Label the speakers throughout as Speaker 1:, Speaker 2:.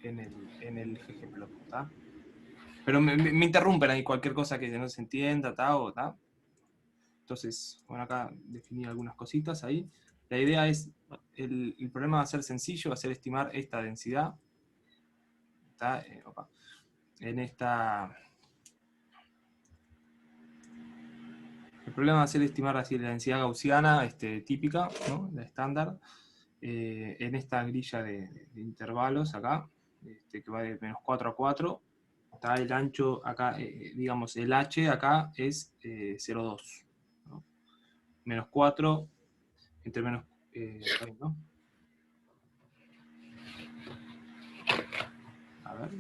Speaker 1: en el ggplot, ¿tá? Pero me interrumpen ahí cualquier cosa que no se entienda, ¿tá? Entonces, bueno, acá definí algunas cositas ahí. La idea es, el problema va a ser sencillo, va a ser estimar esta densidad, ¿tá? En esta... El problema va a ser estimar así la densidad gaussiana típica, ¿no? La estándar, en esta grilla de intervalos acá, que va de menos 4 a 4. Está el ancho acá, digamos, el h acá es 0,2. ¿No? Menos 4 entre menos... acá, ¿no? A ver,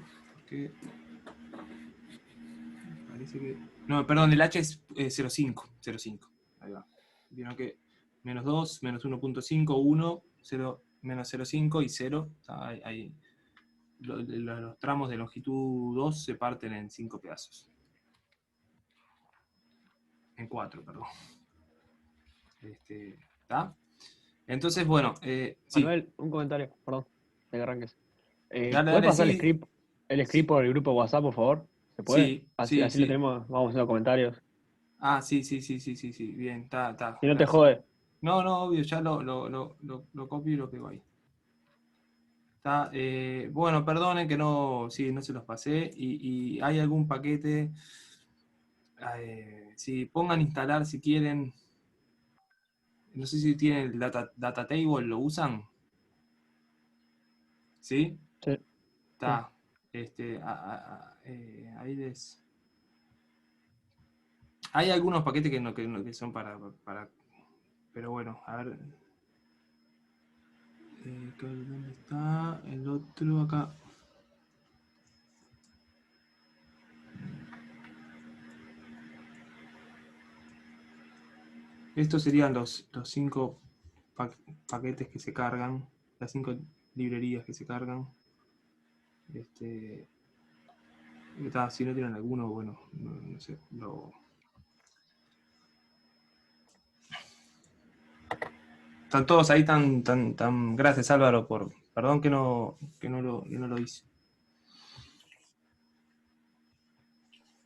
Speaker 1: ¿qué? Parece que... No, perdón, el h es 0,5. 0,5. Ahí va. Vieron que menos 2, menos 1.5, 1, 0, menos 0,5 y 0. Ahí, los tramos de longitud 2 se parten en 5 pedazos. En 4, perdón. ¿Está? Entonces, bueno, sí.
Speaker 2: Manuel, un comentario, perdón, de que arranques.
Speaker 1: Dale,
Speaker 2: ¿Puedes
Speaker 1: dale,
Speaker 2: pasar
Speaker 1: sí.
Speaker 2: el
Speaker 1: Sí,
Speaker 2: script por el grupo de WhatsApp, por favor? ¿Se puede?
Speaker 1: sí,
Speaker 2: Así,
Speaker 1: sí,
Speaker 2: así lo
Speaker 1: sí.
Speaker 2: tenemos, vamos haciendo comentarios.
Speaker 1: Ah, sí, sí, sí, sí, sí, sí. Bien, está,
Speaker 2: Si no te
Speaker 1: gracias.
Speaker 2: jode.
Speaker 1: No, no, obvio, ya lo copio y lo pego ahí. Está, bueno, perdonen que no, sí, no se los pasé. Y hay algún paquete. Si pongan instalar si quieren. No sé si tienen el data table, ¿lo usan? ¿Sí?
Speaker 2: Sí, sí.
Speaker 1: Está. Ahí les. Hay algunos paquetes que son para. Pero bueno, a ver. ¿Dónde está el otro acá? Estos serían los 5 paquetes que se cargan, las 5 librerías que se cargan. Si no tienen alguno, bueno, no sé, están todos ahí tan. Gracias Álvaro por. Perdón que no lo hice.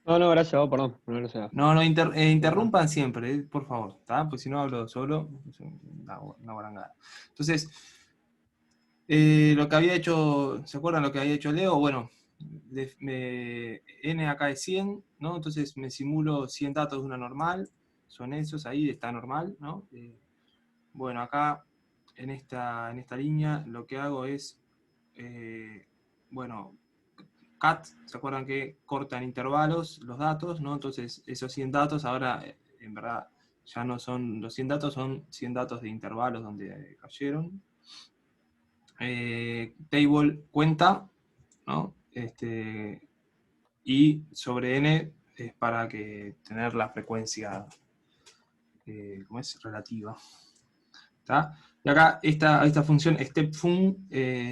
Speaker 2: No, no, gracias a vos, perdón. No, no sé.
Speaker 1: No,
Speaker 2: De verdad.
Speaker 1: interrumpan siempre, por favor, ¿tá? Pues si no hablo solo, es una barangada. Entonces, lo que había hecho, ¿se acuerdan lo que había hecho Leo? Bueno, n acá es 100, ¿no? Entonces me simulo 100 datos de una normal, son esos, ahí está normal, ¿no? Bueno, acá en esta línea lo que hago es, bueno, cat, ¿se acuerdan que cortan intervalos los datos, ¿no? Entonces esos 100 datos ahora, en verdad, ya no son los 100 datos, son 100 datos de intervalos donde cayeron. Table cuenta, ¿no? Y sobre n es para que tener la frecuencia, ¿cómo es? Relativa. ¿Tá? Y acá esta función stepFun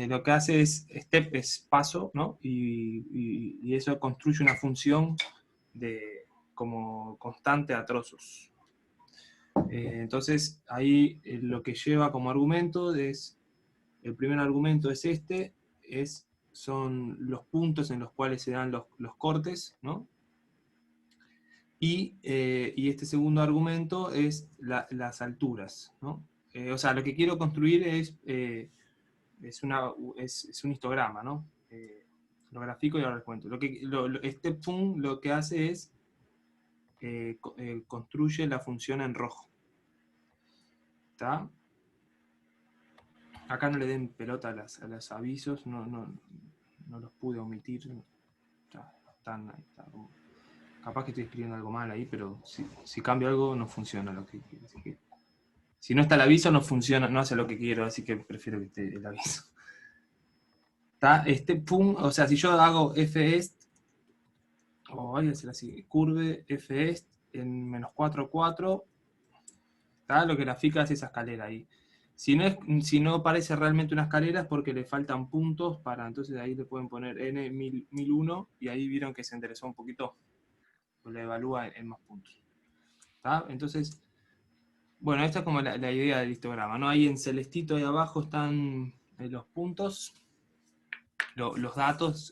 Speaker 1: lo que hace es, step es paso, ¿no? Y eso construye una función como constante a trozos. Entonces ahí lo que lleva como argumento es, el primer argumento es son los puntos en los cuales se dan los cortes, ¿no? Y este segundo argumento es las alturas, ¿no? O sea, lo que quiero construir es un histograma, ¿no? Lo grafico y ahora les cuento. Este fun lo que hace es construye la función en rojo. ¿Está? Acá no le den pelota a los avisos, no los pude omitir. Están ahí, está. Capaz que estoy escribiendo algo mal ahí, pero si cambio algo no funciona lo que quiero. Así que, si no está el aviso no funciona, no hace lo que quiero, así que prefiero que esté el aviso. ¿Está? O sea, si yo hago fest, o voy a hacer así, curve fest en menos 4, 4, ¿está? Lo que grafica es esa escalera ahí. Si no parece realmente una escalera es porque le faltan puntos para, entonces ahí le pueden poner n 1001 y ahí vieron que se enderezó un poquito, pues le evalúa en más puntos. ¿Está? Entonces, bueno, esta es como la idea del histograma, ¿no? Ahí en celestito ahí abajo están los puntos. los datos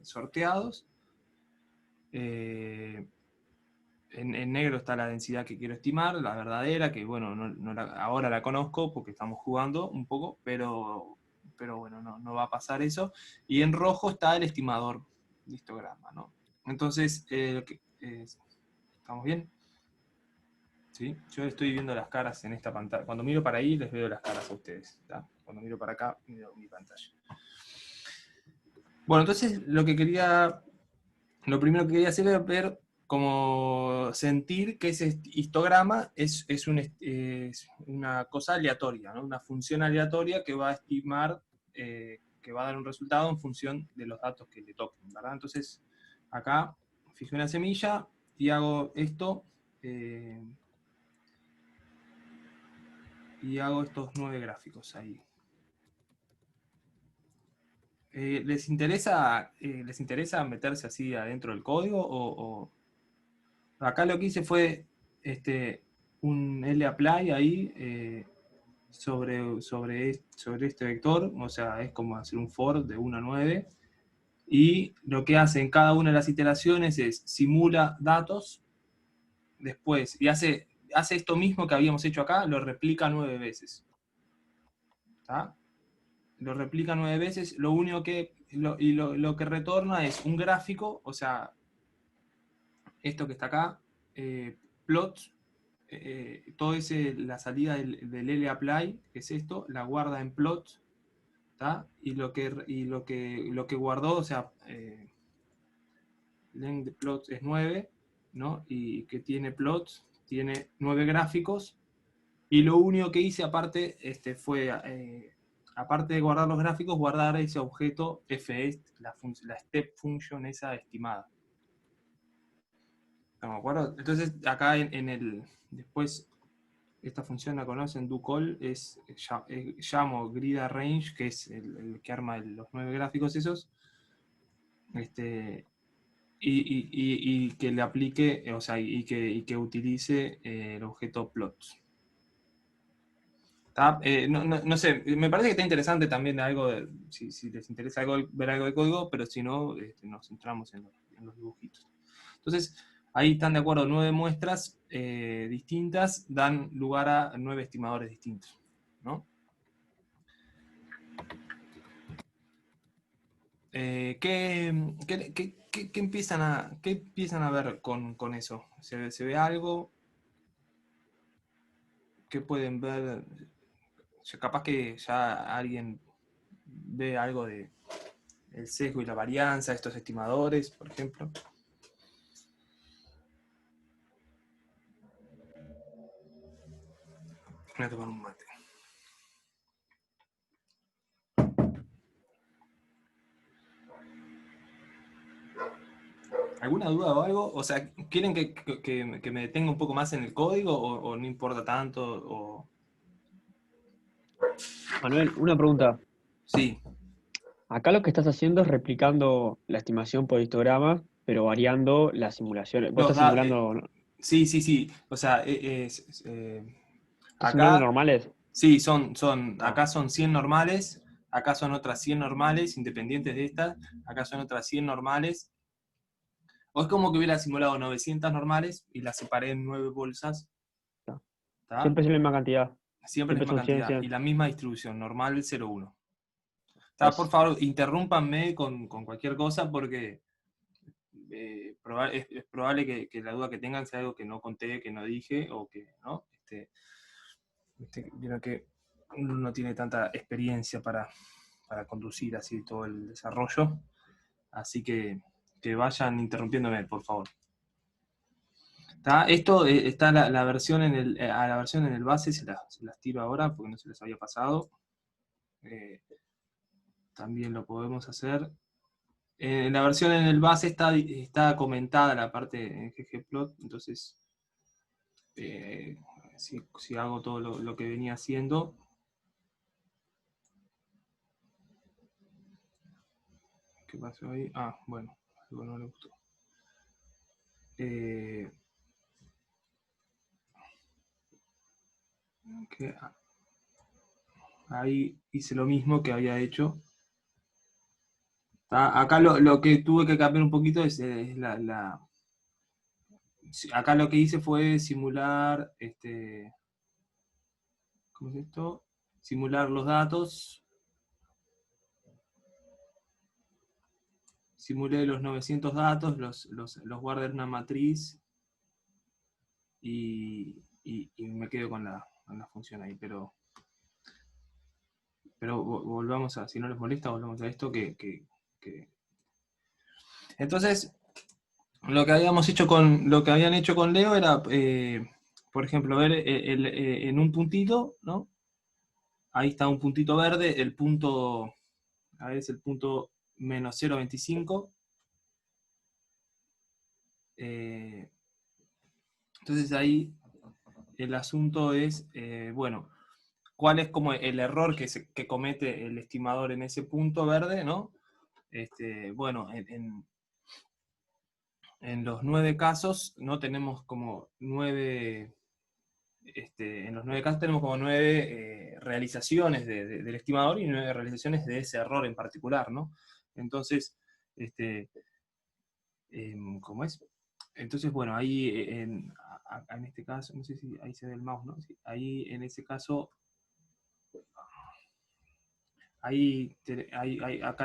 Speaker 1: sorteados. En negro está la densidad que quiero estimar, la verdadera, que bueno, ahora la conozco porque estamos jugando un poco, pero bueno, no va a pasar eso. Y en rojo está el estimador de histograma, ¿no? Entonces, ¿estamos bien? ¿Sí? Yo estoy viendo las caras en esta pantalla. Cuando miro para ahí, les veo las caras a ustedes. ¿Tá? Cuando miro para acá, miro mi pantalla. Bueno, entonces lo primero que quería hacer es ver, como sentir que ese histograma es una cosa aleatoria, ¿no? Una función aleatoria que va a estimar, que va a dar un resultado en función de los datos que le toquen, ¿verdad? Entonces, acá fijo una semilla y hago esto, y hago estos 9 gráficos ahí. ¿Les interesa meterse así adentro del código? Acá lo que hice fue un lapply ahí sobre este vector, o sea, es como hacer un for de 1 a 9, y lo que hace en cada una de las iteraciones es simula datos, después, y hace esto mismo que habíamos hecho acá, lo replica 9 veces. ¿Tá? Lo replica 9 veces, lo único que lo que retorna es un gráfico, o sea, esto que está acá, plot, todo la salida del lapply, que es esto, la guarda en plot, ¿tá? Y lo que guardó, o sea, length de plot es 9, ¿no? Y que tiene plot, tiene 9 gráficos, y lo único que hice aparte fue, aparte de guardar los gráficos, guardar ese objeto fest, la step function esa estimada. ¿No me acuerdo? Entonces, acá después, esta función la conocen, doCall, llamo grid_arrange, que es el que arma los 9 gráficos esos, y que le aplique, o sea, y que utilice el objeto plot. No sé, me parece que está interesante también si les interesa ver algo de código, pero si no, nos centramos en los dibujitos. Entonces, ahí están de acuerdo, 9 muestras distintas dan lugar a 9 estimadores distintos, ¿no? ¿Qué empiezan a ver con eso? ¿Se ve algo? ¿Qué pueden ver? Capaz que ya alguien ve algo de el sesgo y la varianza de estos estimadores, por ejemplo. Voy a tomar un mate. ¿Alguna duda o algo? O sea, ¿quieren que me detenga un poco más en el código o no importa tanto?
Speaker 2: Manuel, una pregunta.
Speaker 1: Sí.
Speaker 2: Acá lo que estás haciendo es replicando la estimación por histograma, pero variando las simulaciones. Vos estás simulando, ¿no?
Speaker 1: Sí. O sea,
Speaker 2: ¿Estás simulando
Speaker 1: acá,
Speaker 2: normales?
Speaker 1: sí,
Speaker 2: Ah,
Speaker 1: acá son 100 normales, acá son otras 100 normales, independientes de estas, acá son otras 100 normales. O es como que hubiera simulado 900 normales y las separé en 9 bolsas,
Speaker 2: está.
Speaker 1: ¿tá?
Speaker 2: Siempre es la misma cantidad.
Speaker 1: Siempre la
Speaker 2: Siempre
Speaker 1: misma
Speaker 2: son 100,
Speaker 1: cantidad y
Speaker 2: 100.
Speaker 1: la misma distribución, normal 0,1. Por
Speaker 2: Es,
Speaker 1: favor, interrúmpanme con cualquier cosa porque es probable que la duda que tengan sea algo que no conté, que no dije, o que no. Vieron que uno no tiene tanta experiencia para conducir así todo el desarrollo, así que vayan interrumpiéndome, por favor. Esto está la versión a la versión en el base, se las tiro ahora porque no se les había pasado. También lo podemos hacer. En la versión en el base está comentada la parte en ggplot, entonces si hago todo lo que venía haciendo. ¿Qué pasó ahí? Bueno, algo no le gustó. Que ahí hice lo mismo que había hecho. Acá lo que tuve que cambiar un poquito es acá lo que hice fue simular, ¿cómo es esto? Simular los datos. Simulé los 900 datos, los guardé en una matriz y me quedo con la función ahí. Pero volvamos a, si no les molesta, volvamos a esto que... Entonces, lo que habían hecho con Leo era, por ejemplo, ver en un puntito, ¿no? Ahí está un puntito verde, el punto, a ver, es el punto menos 0,25. Entonces ahí el asunto es, bueno, cuál es como el error que comete el estimador en ese punto verde, ¿no? Bueno, en los 9 casos, ¿no? Tenemos como 9, en los 9 casos tenemos como 9 realizaciones del estimador y 9 realizaciones de ese error en particular, ¿no? Entonces, ¿cómo es? Entonces, bueno, ahí en este caso, no sé si ahí se ve el mouse, ¿no? Sí, ahí en ese caso, acá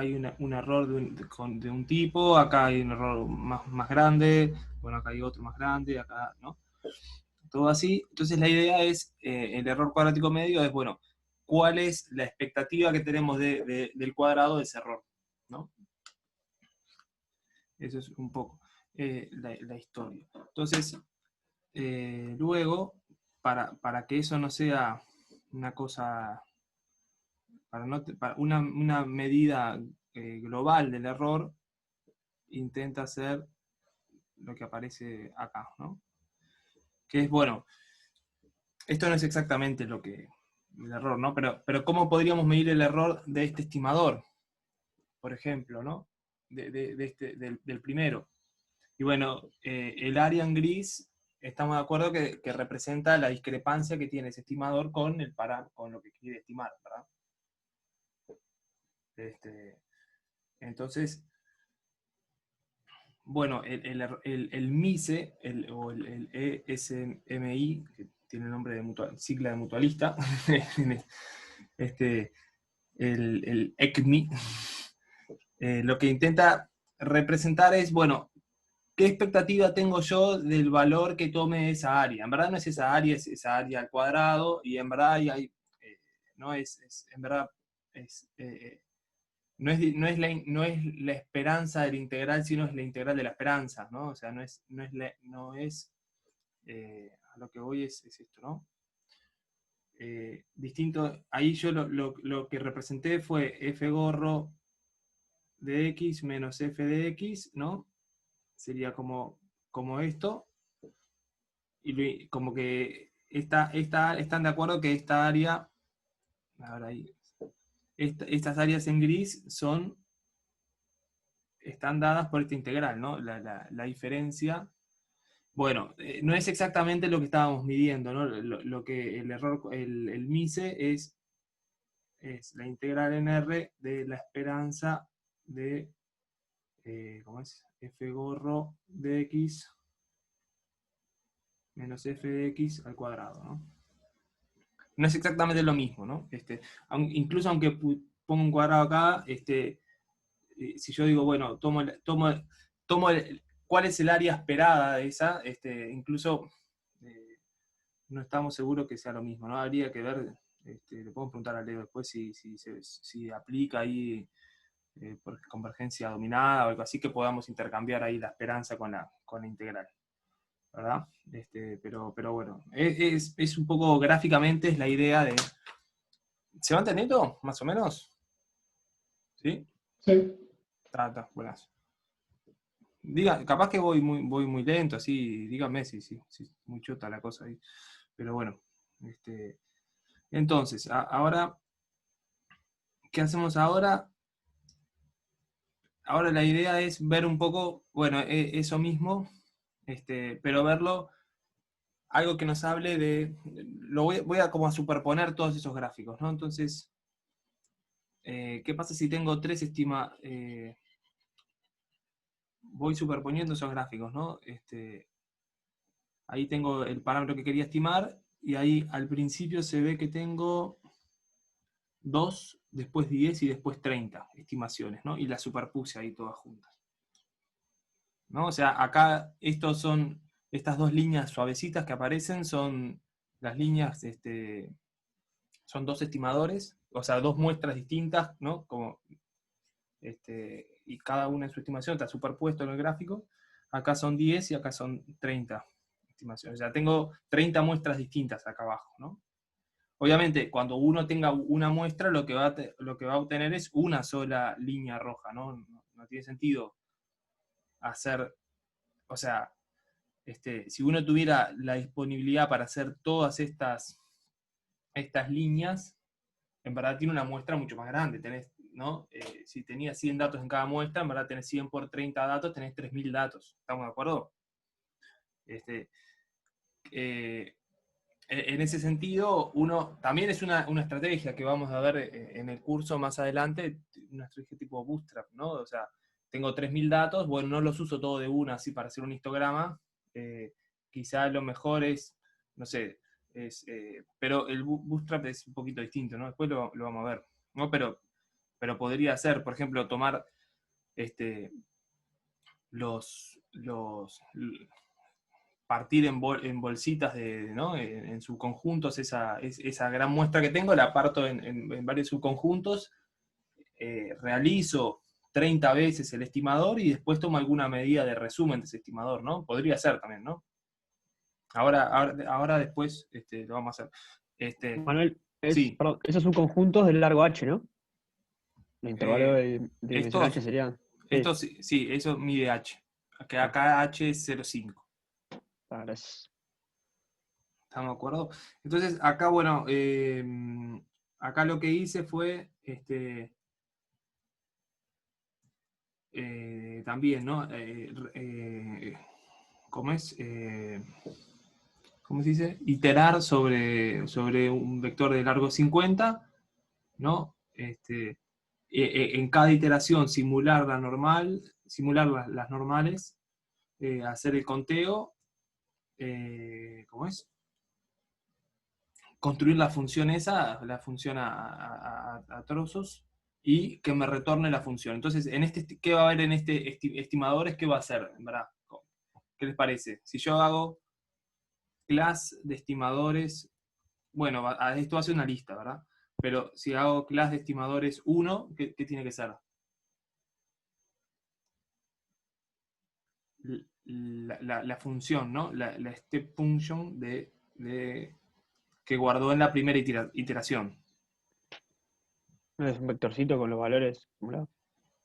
Speaker 1: hay un error de un tipo, acá hay un error más grande, bueno, acá hay otro más grande, acá, ¿no? Todo así. Entonces la idea es, el error cuadrático medio es, bueno, ¿cuál es la expectativa que tenemos del cuadrado de ese error? ¿No? Eso es un poco la historia. Entonces, luego, para que eso no sea una cosa, para una medida global del error, intenta hacer lo que aparece acá, ¿no? Que es, bueno, esto no es exactamente el error, ¿no? Pero ¿cómo podríamos medir el error de este estimador? Por ejemplo, ¿no? Del primero. Y bueno, el área en gris, estamos de acuerdo que representa la discrepancia que tiene ese estimador con lo que quiere estimar, ¿verdad? Entonces, bueno, el MICE, o el ESMI, que tiene el nombre de sigla de mutualista, el ECMI, lo que intenta representar es, bueno, ¿qué expectativa tengo yo del valor que tome esa área? En verdad no es esa área, es esa área al cuadrado, y en verdad no en verdad, no es la esperanza del integral, sino es la integral de la esperanza, ¿no? O sea, a lo que voy es esto, ¿no? Distinto, ahí yo lo que representé fue f gorro de x menos f de x, ¿no? Sería como esto, y como que están de acuerdo que esta área, ahora ahí, estas áreas en gris están dadas por esta integral, ¿no? La diferencia, bueno, no es exactamente lo que estábamos midiendo, ¿no? Lo que el error, el MICE es la integral en R de la esperanza de, ¿cómo es? F gorro de x menos f de x al cuadrado, ¿no? No es exactamente lo mismo, ¿no? Incluso aunque pongo un cuadrado acá, si yo digo, bueno, ¿cuál es el área esperada de esa? Incluso no estamos seguros que sea lo mismo, ¿no? Habría que ver, le podemos preguntar a Leo después si aplica ahí por convergencia dominada o algo así, que podamos intercambiar ahí la esperanza con la integral, ¿verdad? Pero bueno, es un poco gráficamente es la idea de... ¿Se va entendiendo? Más o menos. ¿Sí?
Speaker 3: Sí.
Speaker 1: Está, buenas. Capaz que voy muy lento, así, dígame si muy chota la cosa ahí. Pero bueno, entonces, ahora, ¿qué hacemos ahora? Ahora la idea es ver un poco, bueno, eso mismo, pero verlo, algo que nos hable voy a como a superponer todos esos gráficos, ¿no? Entonces, ¿qué pasa si tengo tres estimaciones? voy superponiendo esos gráficos, ¿no? Ahí tengo el parámetro que quería estimar, y ahí al principio se ve que tengo 2, después 10 y después 30 estimaciones, ¿no? Y las superpuse ahí todas juntas, ¿no? O sea, acá estas dos líneas suavecitas que aparecen son las líneas, son dos estimadores, o sea, dos muestras distintas, ¿no? Y cada una en su estimación está superpuesto en el gráfico. Acá son 10 y acá son 30 estimaciones. O sea, tengo 30 muestras distintas acá abajo, ¿no? Obviamente, cuando uno tenga una muestra, lo que va a obtener es una sola línea roja, ¿no? No tiene sentido hacer, o sea, si uno tuviera la disponibilidad para hacer todas estas líneas, en verdad tiene una muestra mucho más grande. ¿No? Si tenía 100 datos en cada muestra, en verdad tenés 100 por 30 datos, tenés 3000 datos. ¿Estamos de acuerdo? En ese sentido, también es una estrategia que vamos a ver en el curso más adelante, una estrategia tipo Bootstrap, ¿no? O sea, tengo 3000 datos, bueno, no los uso todo de una así para hacer un histograma, quizá lo mejor es, no sé, pero el Bootstrap es un poquito distinto, ¿no? Después lo vamos a ver, ¿no? Pero podría ser, por ejemplo, tomar partir en bolsitas ¿no? en subconjuntos esa gran muestra que tengo, la parto en varios subconjuntos, realizo 30 veces el estimador y después tomo alguna medida de resumen de ese estimador, ¿no? Podría ser también, ¿no? Ahora después lo vamos a hacer.
Speaker 2: Manuel,
Speaker 1: Sí,
Speaker 2: perdón, esos son conjuntos del largo H, ¿no? El intervalo
Speaker 1: eh,
Speaker 2: de dimensión H
Speaker 1: estos,
Speaker 2: sería. Sí,
Speaker 1: estos sí, eso mide H, que
Speaker 2: ah,
Speaker 1: acá H es 0,5.
Speaker 2: gracias.
Speaker 1: ¿Estamos de acuerdo? Entonces, acá, bueno, acá lo que hice fue, también, ¿no? ¿Cómo es? ¿Cómo se dice? Iterar sobre un vector de largo 50, ¿no? En cada iteración simular la normal, simular las normales, hacer el conteo, ¿cómo es? Construir la función la función a trozos, y que me retorne la función. Entonces, ¿qué va a haber en estimadores? ¿Qué va a hacer? ¿Verdad? ¿Qué les parece? Si yo hago class de estimadores, bueno, esto va a ser una lista, ¿verdad? Pero si hago class de estimadores 1, ¿qué tiene que ser? La función, ¿no? La step function que guardó en la primera iteración.
Speaker 2: Es un vectorcito con los valores acumulados.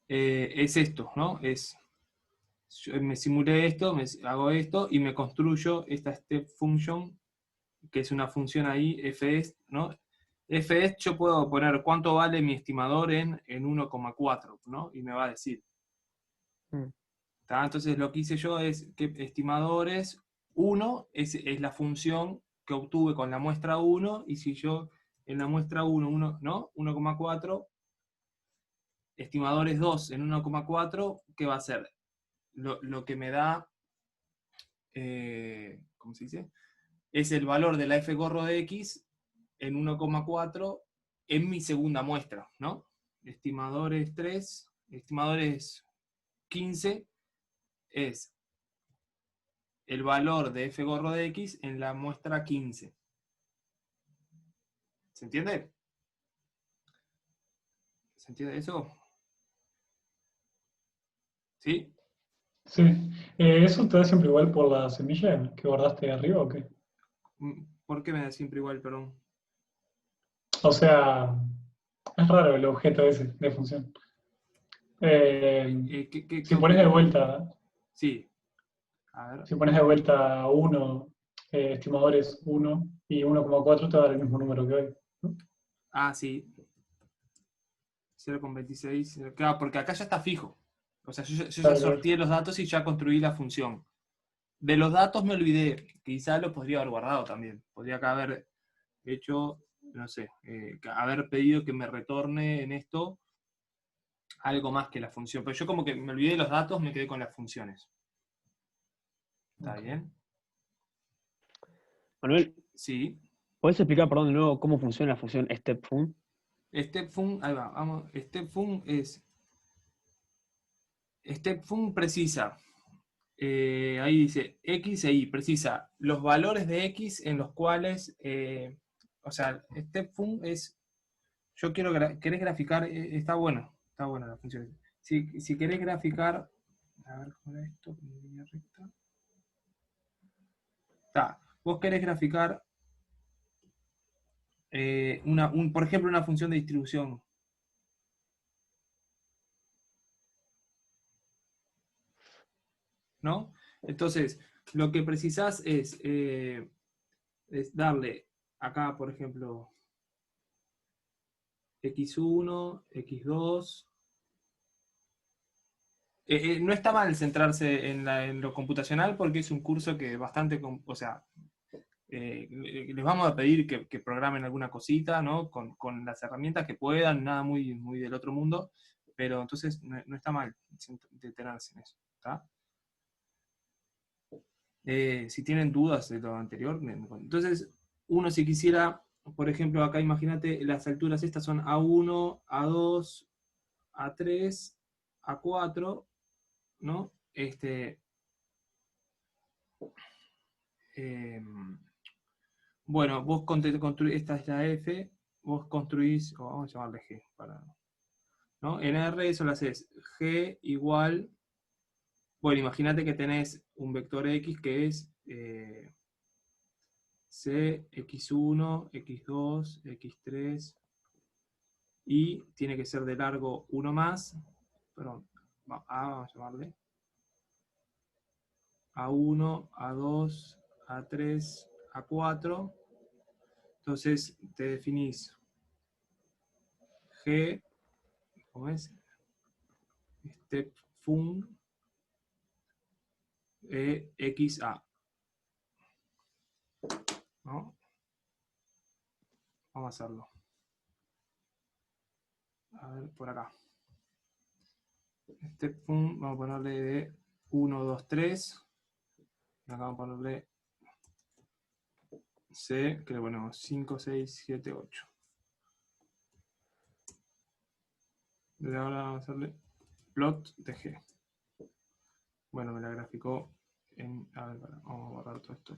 Speaker 1: Es esto, ¿no? Yo me simulé esto, hago esto y me construyo esta step function, que es una función ahí, fs, ¿no? Fs yo puedo poner cuánto vale mi estimador en 1,4, ¿no? Y me va a decir.
Speaker 2: Mm.
Speaker 1: Entonces lo que hice yo es que estimadores 1 es la función que obtuve con la muestra 1, y si yo en la muestra 1, ¿no? 1,4, estimadores 2 en 1,4, ¿qué va a ser? Lo que me da, ¿cómo se dice? Es el valor de la f gorro de x en 1,4 en mi segunda muestra, ¿no? Estimadores 3, estimadores 15 es el valor de f gorro de x en la muestra 15. ¿Se entiende? ¿Se entiende eso? ¿Sí?
Speaker 3: Sí. ¿Eso te da siempre igual por la semilla que guardaste arriba o qué?
Speaker 1: ¿Por qué me da siempre igual, perdón?
Speaker 3: O sea, es raro el objeto ese de función.
Speaker 1: ¿Qué
Speaker 3: Si pones de
Speaker 1: objeto?
Speaker 3: vuelta,
Speaker 1: Sí, a ver.
Speaker 3: si pones de vuelta 1, estimadores 1 y 1,4 te va a dar el mismo número que hoy, ¿no?
Speaker 1: Ah, sí. 0,26. Claro, porque acá ya está fijo. O sea, yo ya
Speaker 3: Claro, claro.
Speaker 1: sorteé los datos y ya construí la función. De los datos me olvidé. Quizá lo podría haber guardado también. Podría acá haber hecho, no sé, haber pedido que me retorne en esto algo más que la función. Pero yo como que me olvidé de los datos, me quedé con las funciones. ¿Está bien?
Speaker 2: Manuel,
Speaker 1: Sí.
Speaker 2: ¿podés explicar, perdón, de nuevo cómo funciona la función stepFun?
Speaker 1: StepFun, ahí va, vamos. StepFun precisa, ahí dice X e Y, precisa los valores de X en los cuales, o sea, StepFun es, yo querés graficar, está buena la función. Si querés graficar, a ver cómo era esto, con línea recta. Está, vos querés graficar por ejemplo, una función de distribución. ¿No? Entonces, lo que precisás es darle acá, por ejemplo, x1, x2. No está mal centrarse en lo computacional porque es un curso que bastante, o sea, les vamos a pedir que programen alguna cosita, ¿no? Con las herramientas que puedan, nada muy, muy del otro mundo, pero entonces no está mal detenerse en eso, ¿está? Si tienen dudas de lo anterior, entonces uno si quisiera, por ejemplo, acá imagínate, las alturas estas son A1, A2, A3, A4, ¿no? Bueno, vos construís, esta es la F, vos construís, o vamos a llamarle G, ¿no? En R eso lo haces G igual, bueno, imagínate que tenés un vector X que es C, X1, X2, X3, y tiene que ser de largo 1 más, perdón, vamos a llamarle A1, A2, A3, A4, entonces te definís G, ¿cómo es? StepFun XA, ¿no? Vamos a hacerlo. A ver, por acá. StepFun, vamos a ponerle de 1, 2, 3. Y acá vamos a ponerle C, que le ponemos 5, 6, 7, 8. Desde ahora vamos a hacerle plot de G. Bueno, me la graficó en... A ver, vamos a borrar todo esto.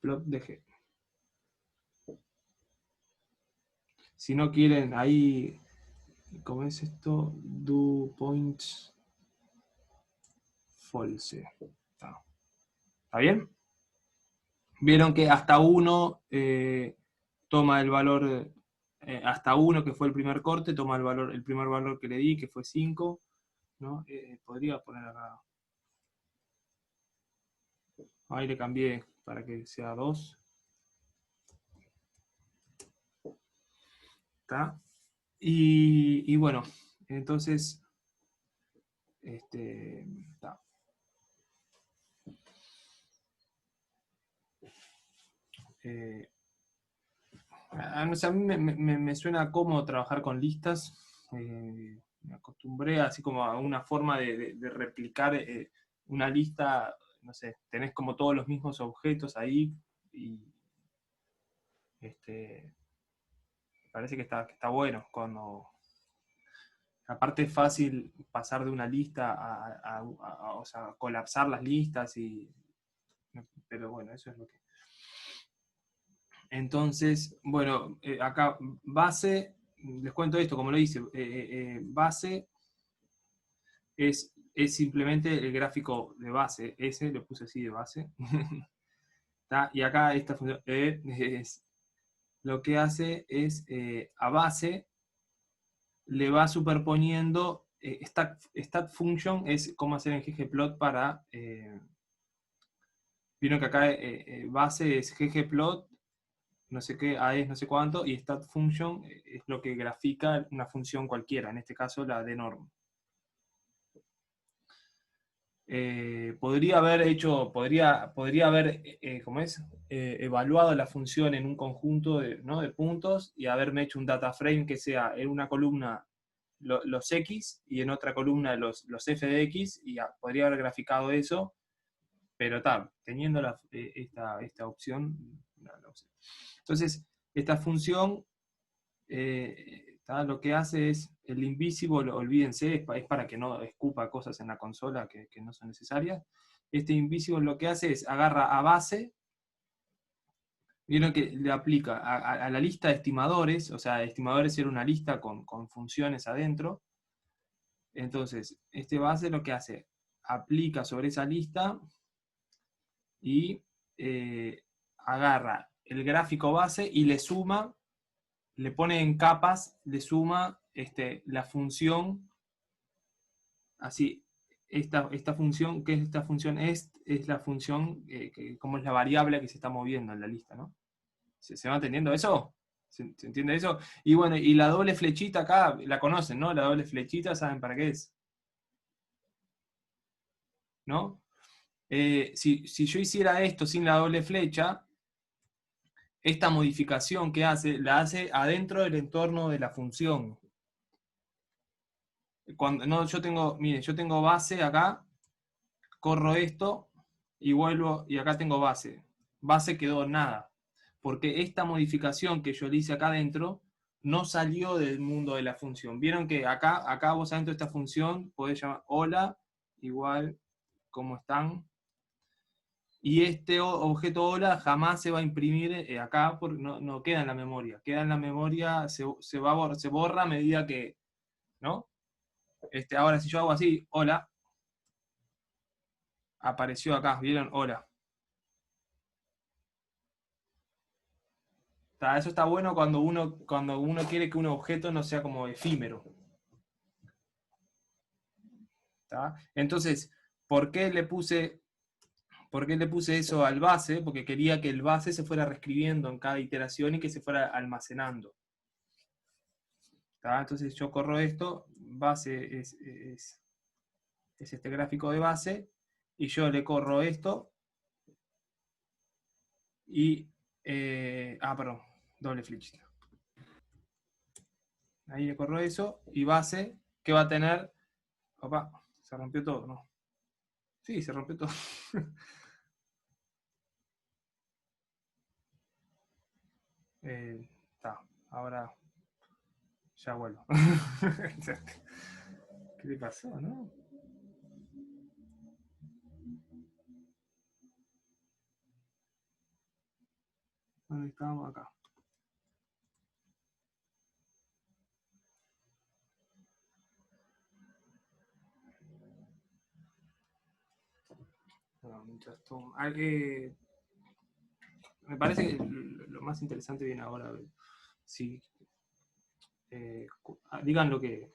Speaker 1: Plot de G. Si no quieren, ahí... ¿Cómo es esto? Do points false. ¿Está bien? Vieron que hasta 1 toma el valor... hasta 1, que fue el primer corte, toma el primer valor que le di, que fue 5. ¿No? Podría poner acá. Ahí le cambié para que sea 2. ¿Está? Y bueno, entonces, está. O sea, a mí me suena cómodo trabajar con listas. Me acostumbré así como a una forma de replicar una lista, no sé, tenés como todos los mismos objetos ahí y parece que está bueno cuando... Aparte es fácil pasar de una lista o sea, colapsar las listas, pero bueno, eso es lo que... Entonces, bueno, acá base, les cuento esto, como lo hice, base es simplemente el gráfico de base, ese lo puse así de base. Y acá esta función lo que hace es a base le va superponiendo stat function es como hacer en ggplot para vieron que acá base es ggplot no sé qué, a es no sé cuánto, y stat function es lo que grafica una función cualquiera, en este caso la de norm. podría haber hecho, podría haber, ¿cómo es? Evaluado la función en un conjunto ¿no? de puntos y haberme hecho un data frame que sea en una columna los X y en otra columna los F de X, y podría haber graficado eso, pero tal, teniendo esta opción, la opción. Entonces, esta función lo que hace es el invisible, olvídense, es para que no escupa cosas en la consola que no son necesarias. Este invisible lo que hace es agarra a base, vieron que le aplica a la lista de estimadores, o sea, estimadores era una lista con funciones adentro. Entonces, este base lo que hace, aplica sobre esa lista y agarra el gráfico base y le suma, le pone en capas, le suma la función, así, esta función, ¿qué es esta función? Es la función, como es la variable que se está moviendo en la lista, ¿no? ¿Se va entendiendo eso? ¿Se entiende eso? Y bueno, y la doble flechita acá, la conocen, ¿no? La doble flechita, ¿saben para qué es? ¿No? Si yo hiciera esto sin la doble flecha, esta modificación que hace, la hace adentro del entorno de la función. No, miren, yo tengo base acá, corro esto y vuelvo, y acá tengo base. Base quedó nada, porque esta modificación que yo le hice acá adentro no salió del mundo de la función. Vieron que acá vos adentro de esta función podés llamar hola, igual, ¿cómo están? Y este objeto hola jamás se va a imprimir acá, porque no queda en la memoria. Queda en la memoria, se borra a medida que, ¿no? Ahora si yo hago así, hola, apareció acá, ¿vieron? Hola. Eso está bueno cuando uno quiere que un objeto no sea como efímero. ¿Tá? Entonces, ¿por qué le puse eso al base? Porque quería que el base se fuera reescribiendo en cada iteración y que se fuera almacenando. ¿Tá? Entonces yo corro esto, base es este gráfico de base, y yo le corro esto, y, perdón, doble flechita. Ahí le corro eso, y base, ¿qué va a tener? Opa, se rompió todo, ¿no? Sí, se rompió todo. Ahora ya vuelvo. ¿Qué le pasó, no? ¿Dónde estábamos? Acá. Bueno, me parece que lo más interesante viene ahora. Sí, digan lo que...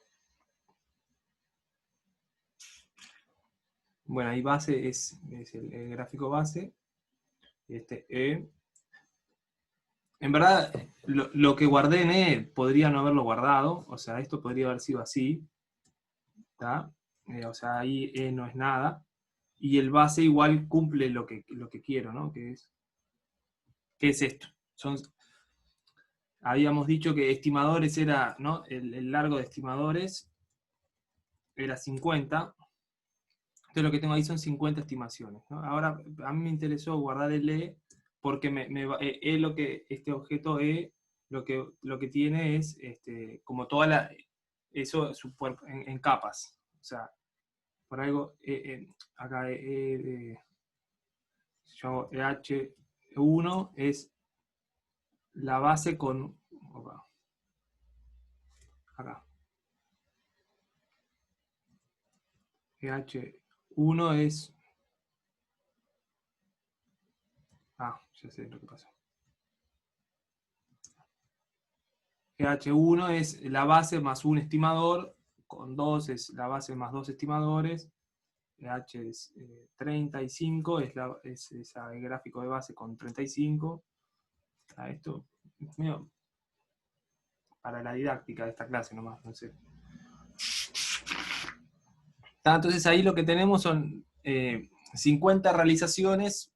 Speaker 1: Bueno, ahí base es el gráfico base. En verdad, lo que guardé en E podría no haberlo guardado. O sea, esto podría haber sido así. ¿Tá? O sea, ahí E no es nada. Y el base igual cumple lo que quiero, ¿no? ¿Qué es esto? Habíamos dicho que estimadores era, ¿no? El largo de estimadores era 50. Entonces lo que tengo ahí son 50 estimaciones, ¿no? Ahora, a mí me interesó guardar el E porque lo que este objeto E lo que tiene es como toda eso en capas. O sea, por algo, acá H1 es la base con... Acá. H1 es... ya sé lo que pasó. H1 es la base más un estimador, con 2 es la base más 2 estimadores, H es 35, es el gráfico de base con 35. Esto es mío para la didáctica de esta clase nomás, no sé. Entonces ahí lo que tenemos son 50 realizaciones,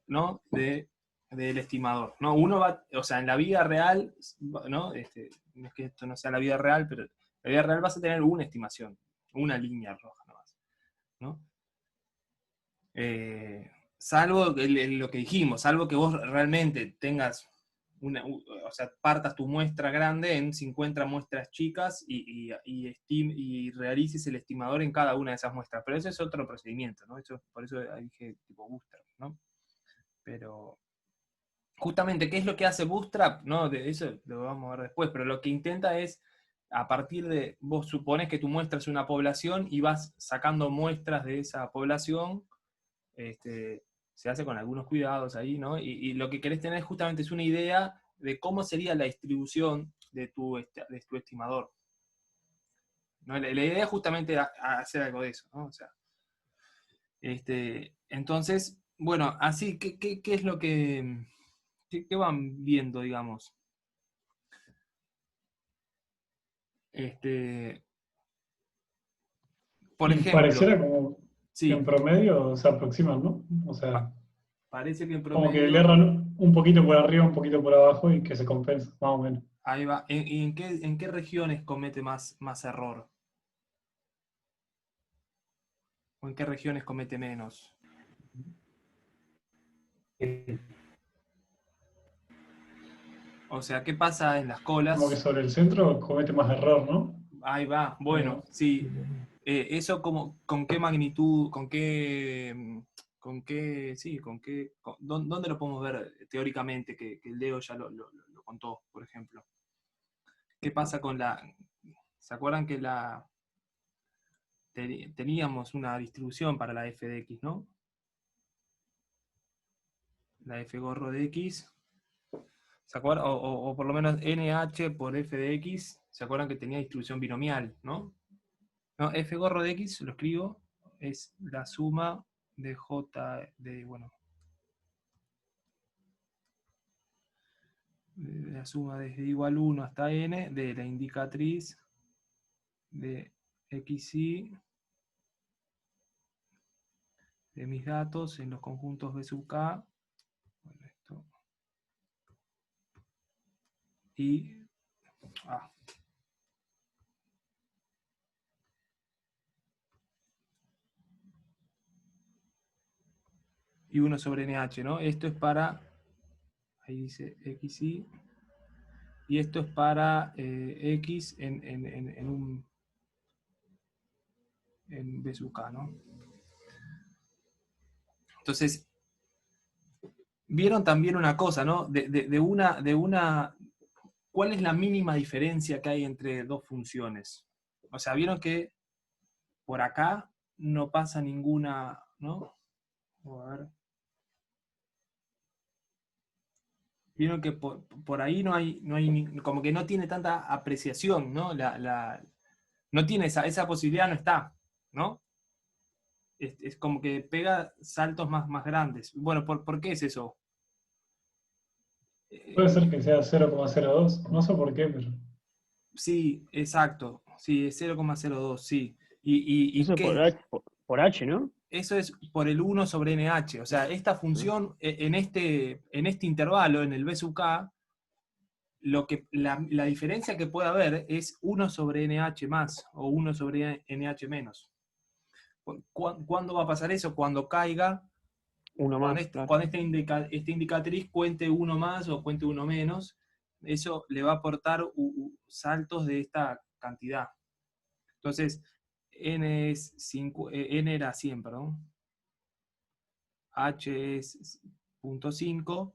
Speaker 1: ¿no? Del estimador, ¿no? Uno va, o sea, en la vida real, ¿no? No es que esto no sea la vida real, pero en la vida real vas a tener una estimación, una línea roja nomás, ¿no? Salvo lo que dijimos, salvo que vos realmente tengas o sea, partas tu muestra grande en 50 muestras chicas y realices el estimador en cada una de esas muestras. Pero eso es otro procedimiento, ¿no? Por eso dije tipo Bootstrap, ¿no? Pero justamente, ¿qué es lo que hace Bootstrap? ¿No? De eso lo vamos a ver después, pero lo que intenta es, a partir de, vos suponés que tu muestra es una población y vas sacando muestras de esa población, se hace con algunos cuidados ahí, ¿no? Y lo que querés tener justamente es una idea de cómo sería la distribución de tu estimador, ¿no? La idea es justamente hacer algo de eso, ¿no? O sea, entonces, bueno, así, ¿qué es lo que qué van viendo, digamos? Por
Speaker 3: Y
Speaker 1: ejemplo,
Speaker 3: pareciera como que en
Speaker 1: sí,
Speaker 3: promedio se aproximan, ¿no? O sea,
Speaker 1: parece que en
Speaker 3: como que le
Speaker 1: promedio,
Speaker 3: erran un poquito por arriba, un poquito por abajo y que se compensa, más o menos.
Speaker 1: ahí va. En qué regiones comete más error? ¿O en qué regiones comete menos? O sea, ¿qué pasa en las
Speaker 3: Como que
Speaker 1: colas?
Speaker 3: sobre el centro comete más error, ¿no?
Speaker 1: Ahí va, bueno, sí. Eso como, ¿con qué magnitud, sí, dónde lo podemos ver teóricamente? Que Leo ya lo contó, por ejemplo. ¿Qué pasa con ¿se acuerdan que teníamos una distribución para la f de x, ¿no? La f gorro de x. ¿Se acuerdan? O por lo menos nh por f de x, ¿se acuerdan que tenía distribución binomial, ¿no? No, f gorro de x, lo escribo, es la suma de j bueno, la suma desde igual 1 hasta n de la indicatriz de xy de mis datos en los conjuntos b sub k. Bueno, esto. Y y 1 sobre nh, ¿no? Esto es para, ahí dice xy, y esto es para x en b sub k, ¿no? Entonces, vieron también una cosa, ¿no? ¿Cuál es la mínima diferencia que hay entre dos funciones? O sea, vieron que por acá no pasa ninguna, ¿no? A ver. Vieron que por ahí no hay, como que no tiene tanta apreciación, ¿no? No tiene esa posibilidad, no está, ¿no? Es como que pega saltos más grandes. Bueno, ¿por qué es eso?
Speaker 3: Puede ser que sea 0,02, no sé por qué, pero
Speaker 1: Sí, exacto. Sí, es 0,02, sí. ¿Y
Speaker 2: Eso
Speaker 1: qué?
Speaker 2: por H, ¿no?
Speaker 1: Eso es por el 1 sobre nh. O sea, esta función en este intervalo, en el b sub k, la diferencia que puede haber es 1 sobre nh más o 1 sobre nh menos. ¿Cuándo va a pasar eso? Cuando caiga,
Speaker 2: Uno
Speaker 1: cuando,
Speaker 2: más, claro.
Speaker 1: esta indicatriz cuente 1 más o cuente 1 menos, eso le va a aportar saltos de esta cantidad. Entonces, n era 100, perdón. H es 0.5,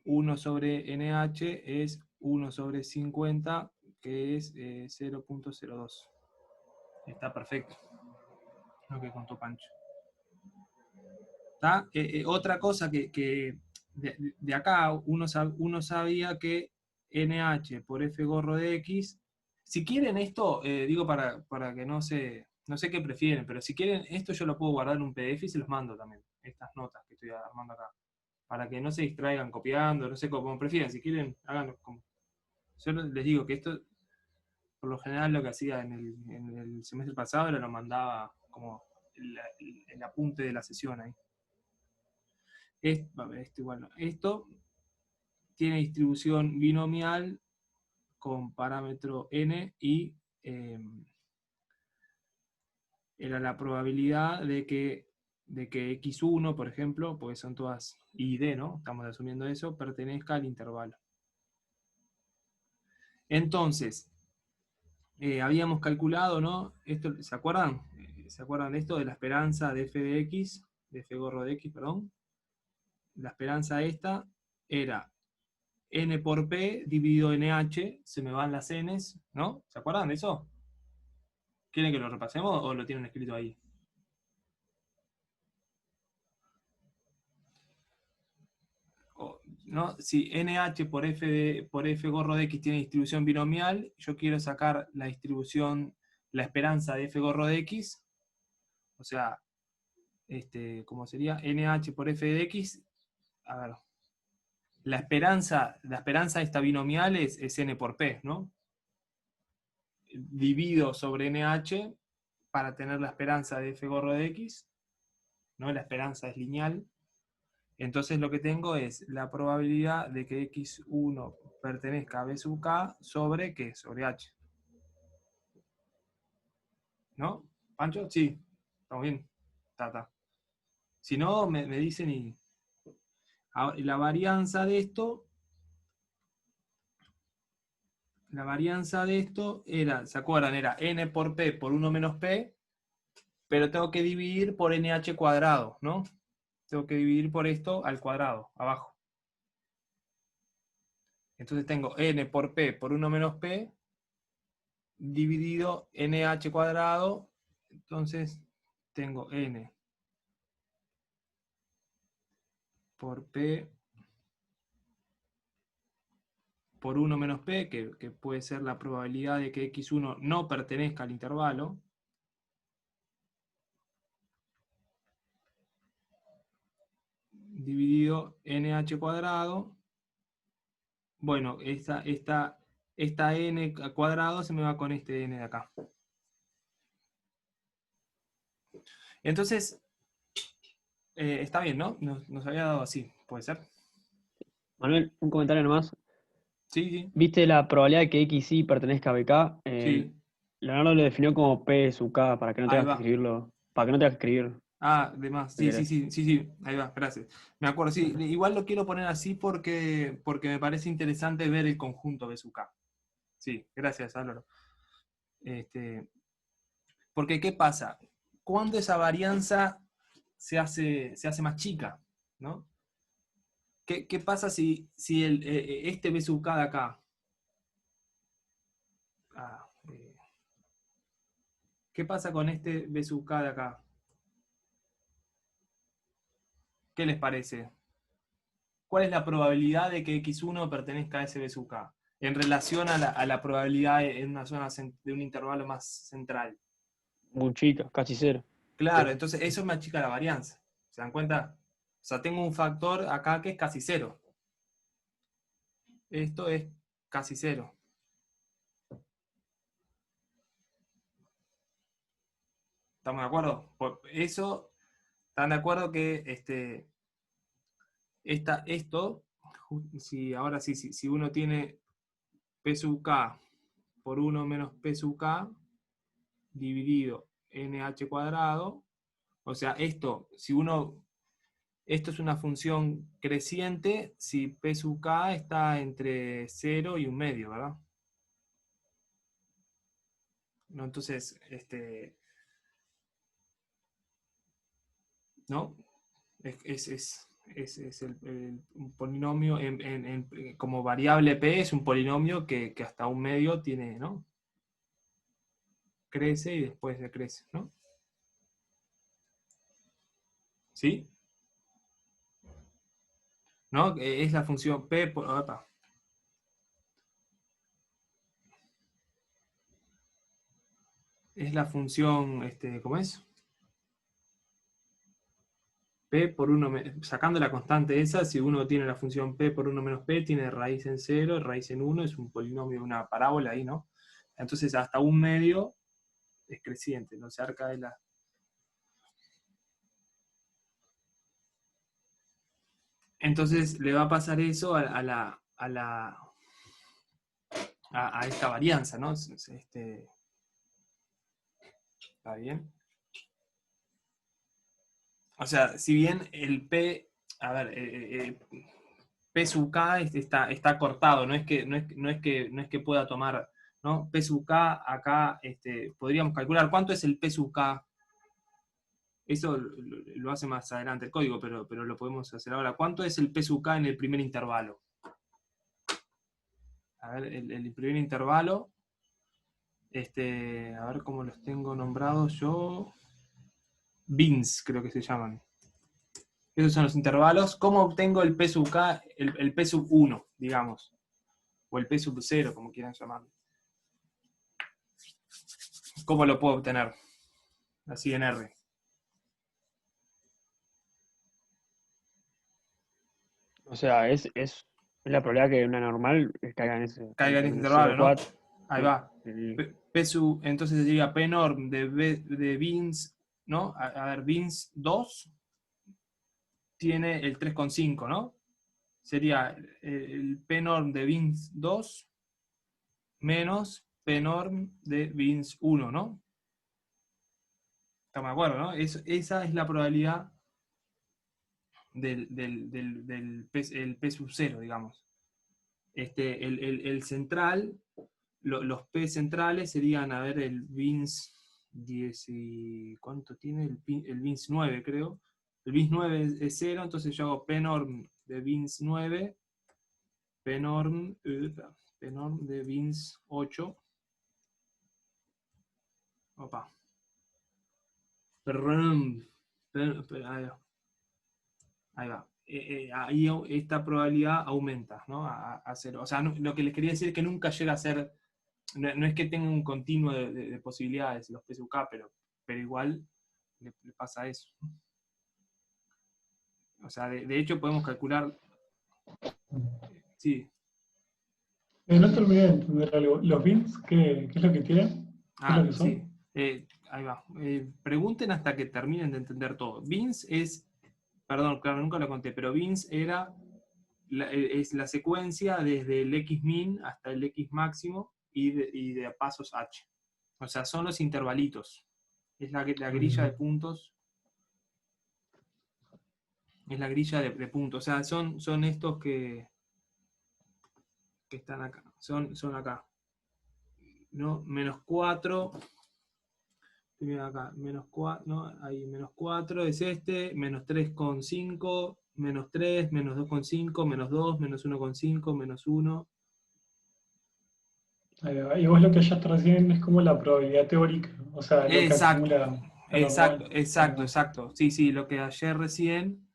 Speaker 1: 1 sobre NH es 1 sobre 50, que es 0.02. Está perfecto lo que contó Pancho. ¿Está? Otra cosa que de acá uno sabía que NH por F gorro de X, si quieren esto, digo para que no sé qué prefieren, pero si quieren esto yo lo puedo guardar en un PDF y se los mando también, estas notas que estoy armando acá, para que no se distraigan copiando, no sé cómo prefieran, si quieren, háganlo como. Yo les digo que esto, por lo general lo que hacía en el semestre pasado era lo mandaba como el apunte de la sesión ahí. Bueno, esto tiene distribución binomial con parámetro n y era la probabilidad de que x1, por ejemplo, porque son todas i y d, ¿no? Estamos asumiendo eso, pertenezca al intervalo. Entonces, habíamos calculado, ¿no? Esto, ¿se acuerdan? ¿Se acuerdan de esto? De la esperanza de f de x, de f gorro de x, perdón. La esperanza esta era n por p dividido nh, se me van las n's, ¿no? ¿Se acuerdan de eso? ¿Quieren que lo repasemos o lo tienen escrito ahí? ¿No? Si nh por f gorro de x tiene distribución binomial, yo quiero sacar la distribución, la esperanza de f gorro de x, o sea, ¿cómo sería? nh por f de x, a ver, la esperanza de esta binomial es n por p, ¿no? Divido sobre nh para tener la esperanza de f gorro de x, ¿no? La esperanza es lineal. Entonces lo que tengo es la probabilidad de que x1 pertenezca a b sub k sobre ¿qué? Sobre h. ¿No? ¿Pancho? Sí. ¿Estamos bien? Ta. Si no, me dicen y... La varianza de esto... La varianza de esto era, ¿se acuerdan? Era n por p por 1 menos p, pero tengo que dividir por nh cuadrado, ¿no? Tengo que dividir por esto al cuadrado, abajo. Entonces tengo n por p por 1 menos p dividido nh cuadrado. Entonces tengo n por p por 1 menos p, que puede ser la probabilidad de que x1 no pertenezca al intervalo. Dividido nh cuadrado. Bueno, esta n cuadrado se me va con este n de acá. Entonces, está bien, ¿no? Nos había dado así, ¿puede ser?
Speaker 2: Manuel, un comentario nomás.
Speaker 1: Sí.
Speaker 2: ¿Viste la probabilidad de que XY pertenezca a BK?
Speaker 1: Sí.
Speaker 2: Leonardo lo definió como P sub K para que no
Speaker 1: Ahí
Speaker 2: tengas que
Speaker 1: va.
Speaker 2: escribirlo. Para que no tengas que escribir.
Speaker 1: De más.
Speaker 2: Si querés.
Speaker 1: Sí. Ahí va, gracias. Me acuerdo, sí. Igual lo quiero poner así porque me parece interesante ver el conjunto B sub K. Sí, gracias, Álvaro. Porque, ¿qué pasa? Cuando esa varianza se hace más chica, ¿no? ¿Qué pasa si este B sub K de acá? ¿Qué pasa con este B sub K de acá? ¿Qué les parece? ¿Cuál es la probabilidad de que x1 pertenezca a ese B sub K? En relación a la probabilidad en una zona de un intervalo más central.
Speaker 2: Muy chica, casi cero.
Speaker 1: Claro, entonces eso me achica la varianza. ¿Se dan cuenta? O sea, tengo un factor acá que es casi cero. Esto es casi cero. ¿Estamos de acuerdo? Por eso, ¿están de acuerdo que si uno tiene P sub K por 1 menos P sub K dividido nh cuadrado, o sea, esto es una función creciente si P sub K está entre 0 y 1/2, ¿verdad? ¿No? Entonces, ¿no? Es un polinomio como variable P es un polinomio que hasta 1/2 tiene, ¿no? Crece y después decrece, ¿no? ¿Sí? ¿No? Es la función P por... Opa. Es la función, ¿cómo es? P por 1, sacando la constante esa, si uno tiene la función P por 1 menos P, tiene raíz en 0, raíz en 1, es un polinomio, una parábola ahí, ¿no? Entonces hasta 1/2 es creciente, no cerca de la... entonces le va a pasar eso a esta varianza, ¿no? ¿Está bien? O sea, si bien el P, a ver, P sub K está cortado, no es que pueda tomar, ¿no? P sub K acá, podríamos calcular cuánto es el P sub K. Eso lo hace más adelante el código, pero lo podemos hacer ahora. ¿Cuánto es el P sub K en el primer intervalo? A ver, el primer intervalo, a ver cómo los tengo nombrados yo. Bins, creo que se llaman. Esos son los intervalos. ¿Cómo obtengo el P sub K, el P sub 1, digamos? O el P sub 0, como quieran llamarlo. ¿Cómo lo puedo obtener? Así en R.
Speaker 2: O sea, es la probabilidad que una normal caiga en ese
Speaker 1: intervalo, ¿no?
Speaker 2: 0,4.
Speaker 1: Ahí
Speaker 2: Sí.
Speaker 1: va. P sub, entonces sería P norm de Bins, ¿no? A ver, Bins 2 tiene el 3,5, ¿no? Sería el P norm de Bins 2 menos P norm de Bins 1, ¿no? Estamos de acuerdo, ¿no? Esa es la probabilidad del P sub 0, digamos. El central, los P centrales serían, a ver, el Bins 10 y... ¿Cuánto tiene? El Bins 9, creo. El Bins 9 es 0, entonces yo hago P norm de Bins 9, P norm de Bins 8. Opa. Ahí va. Ahí esta probabilidad aumenta, ¿no? A 0. O sea, lo que les quería decir es que nunca llega a ser. No es que tenga un continuo de posibilidades los P sub K, pero igual le pasa eso. O sea, de hecho podemos calcular. Sí.
Speaker 3: No terminé de entender algo. ¿Los bins qué es lo que tienen? ¿Qué es lo que son?
Speaker 1: Sí. Ahí va. Pregunten hasta que terminen de entender todo. Bins es. Perdón, claro, nunca lo conté, pero Bins es la secuencia desde el X min hasta el X máximo y de pasos H. O sea, son los intervalitos. Es la grilla de puntos. Es la grilla de puntos. O sea, son estos que están acá. Son acá. ¿No? Menos 4. Primero acá. Menos 4. ¿No? Ahí, menos 4 es este. Menos 3,5. Menos 3. Menos 2,5. Menos 2. Menos 1,5. Menos 1.
Speaker 3: Y vos lo que hallaste recién es como la probabilidad teórica, o sea, lo que
Speaker 1: Exacto.
Speaker 3: acumula la normal.
Speaker 1: Exacto. Sí, lo que ayer recién.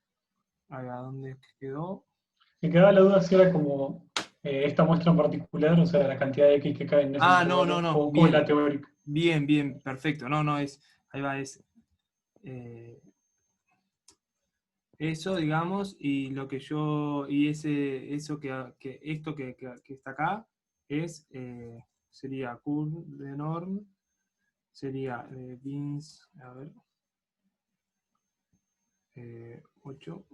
Speaker 1: A ver, ¿a dónde quedó?
Speaker 3: Me quedaba la duda si era como esta muestra en particular, o sea, la cantidad de X que cae en ese intervalo,
Speaker 1: No.
Speaker 3: o como la
Speaker 1: Bien.
Speaker 3: teórica.
Speaker 1: Bien, perfecto. No, es. Ahí va, es. Eso, digamos, y lo que yo. Y eso esto que está acá es. Sería curl de norm. Sería bins. A ver. 8.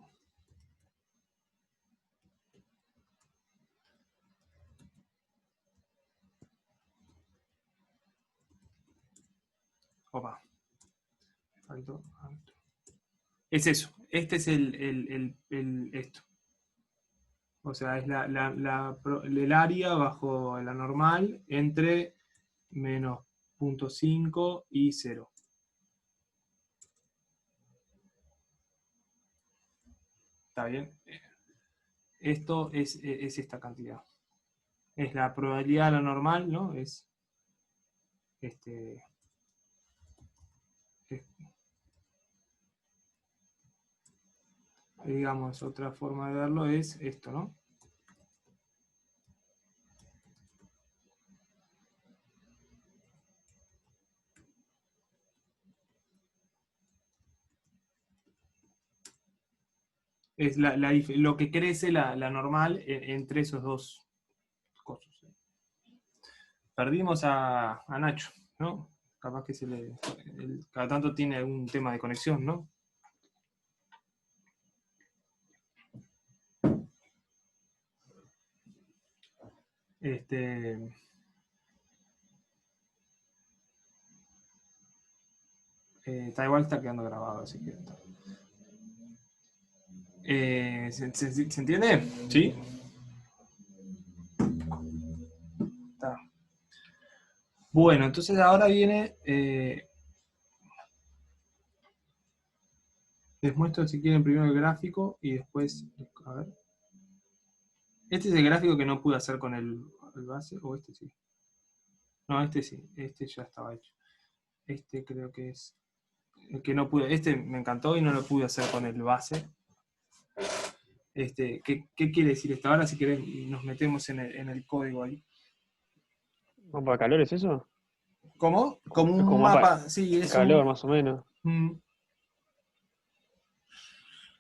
Speaker 1: Opa. Faltó. Es eso. Este es esto. O sea, es el área bajo la normal entre menos 0,5 y 0. ¿Está bien? Esto es esta cantidad. Es la probabilidad de la normal, ¿no? Es digamos, otra forma de verlo es esto, ¿no? Es lo que crece la normal entre esos dos cosas. Perdimos a Nacho, ¿no? Capaz que cada tanto tiene algún tema de conexión, ¿no? Está igual, está quedando grabado, así que está. ¿Se entiende? ¿Sí? Está. Bueno, entonces ahora viene... les muestro si quieren primero el gráfico y después... A ver. Este es el gráfico que no pude hacer con el base, o este sí. No, este sí, este ya estaba hecho. Este creo que es el que no pude. Este me encantó y no lo pude hacer con el base. ¿Qué quiere decir esto? Ahora si quieren nos metemos en el código ahí.
Speaker 2: ¿Mapa de calor es eso?
Speaker 1: ¿Cómo? Como
Speaker 2: Es
Speaker 1: un
Speaker 2: como
Speaker 1: mapa,
Speaker 2: mapa
Speaker 1: sí,
Speaker 2: de
Speaker 1: es
Speaker 2: calor,
Speaker 1: un...
Speaker 2: más o menos.
Speaker 1: Mm,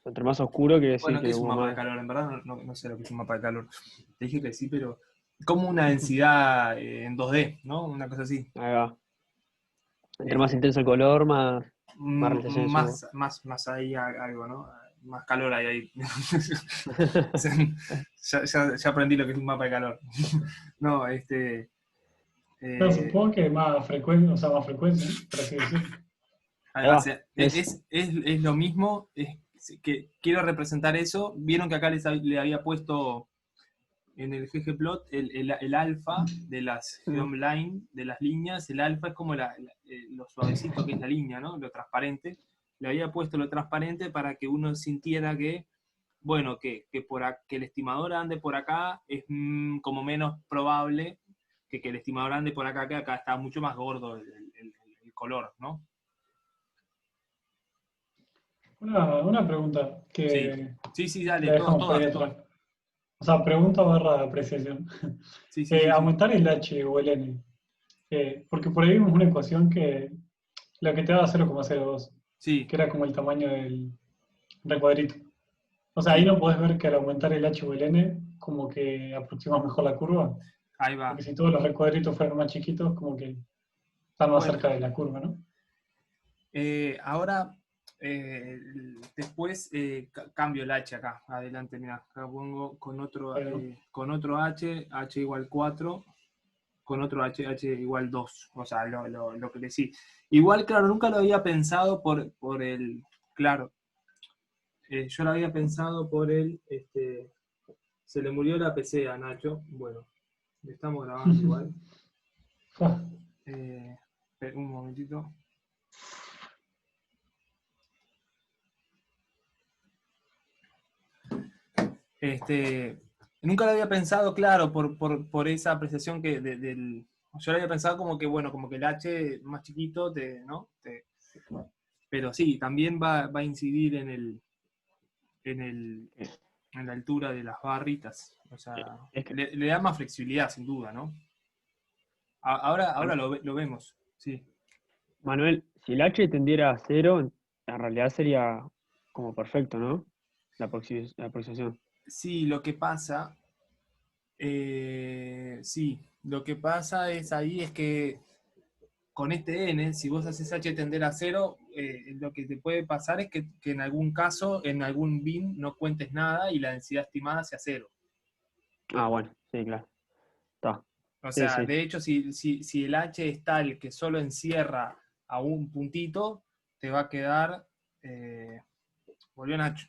Speaker 2: Entre más oscuro quiere decir
Speaker 1: bueno, ¿qué
Speaker 2: que
Speaker 1: es un
Speaker 2: hubo
Speaker 1: mapa de
Speaker 2: más.
Speaker 1: calor? En verdad no sé lo que es un mapa de calor. Te dije que sí, pero como una densidad en 2D, ¿no? Una cosa así.
Speaker 2: Ahí va. Entre más
Speaker 1: Este,
Speaker 2: intenso el color, más realizaciones hubo.
Speaker 1: más ahí algo, ¿no? Más calor hay ahí. Ya aprendí lo que es un mapa de calor. No,
Speaker 3: No,
Speaker 1: eh,
Speaker 3: supongo que más frecuencia, o sea, más frecuencia, por así decirlo.
Speaker 1: ahí
Speaker 2: Ahí
Speaker 1: va, o
Speaker 2: va.
Speaker 1: sea, es lo mismo, es que quiero representar eso. Vieron que acá le había puesto en el ggplot el alfa de las geoline, de las líneas. El alfa es como lo suavecito que es la línea, ¿no? Lo transparente. Le había puesto lo transparente para que uno sintiera que, bueno, que el estimador ande por acá es como menos probable que el estimador ande por acá, que acá está mucho más gordo el color, ¿no?
Speaker 3: Una pregunta
Speaker 1: Sí,
Speaker 3: que
Speaker 1: sí, dale,
Speaker 3: la dejamos por ahí
Speaker 1: todas.
Speaker 3: atrás. O sea, pregunta barra apreciación.
Speaker 1: Sí.
Speaker 3: Aumentar el H o el N. Porque por ahí vimos una ecuación que la que te da 0,02,
Speaker 1: Sí,
Speaker 3: que era como el tamaño del recuadrito. O sea, ahí
Speaker 1: sí,
Speaker 3: no podés ver que al aumentar el H o el N, como que aproximas mejor la curva.
Speaker 1: ahí va.
Speaker 3: Porque si todos los recuadritos fueran más chiquitos, como que están más
Speaker 1: Bueno,
Speaker 3: cerca de la curva, ¿no?
Speaker 1: ahora, después cambio el H acá, adelante, mira, acá pongo
Speaker 3: Pero,
Speaker 1: con otro H igual 4, con otro H igual 2, o sea, lo que decís. Igual, claro, nunca lo había pensado por el, claro, yo lo había pensado por se le murió la PC a Nacho, bueno, estamos grabando igual. Un momentito. Nunca lo había pensado, claro, por esa apreciación yo lo había pensado como que, bueno, como que el H más chiquito, ¿no? Pero sí, también va a incidir en, el, en la altura de las barritas. O sea,
Speaker 2: Es que,
Speaker 1: le da más flexibilidad, sin duda, ¿no? Ahora lo vemos, sí.
Speaker 2: Manuel, si el H tendiera a cero, en realidad sería como perfecto, ¿no? La aproximación.
Speaker 1: Sí, lo que pasa es ahí es que con este n, si vos haces h tender a 0, lo que te puede pasar es que en algún caso, en algún bin, no cuentes nada y la densidad estimada sea 0.
Speaker 2: Ah, bueno, sí, claro. Está.
Speaker 1: O
Speaker 2: Sí,
Speaker 1: sea,
Speaker 2: sí.
Speaker 1: de hecho, si el h es tal que solo encierra a un puntito, te va a quedar, volvió Nacho,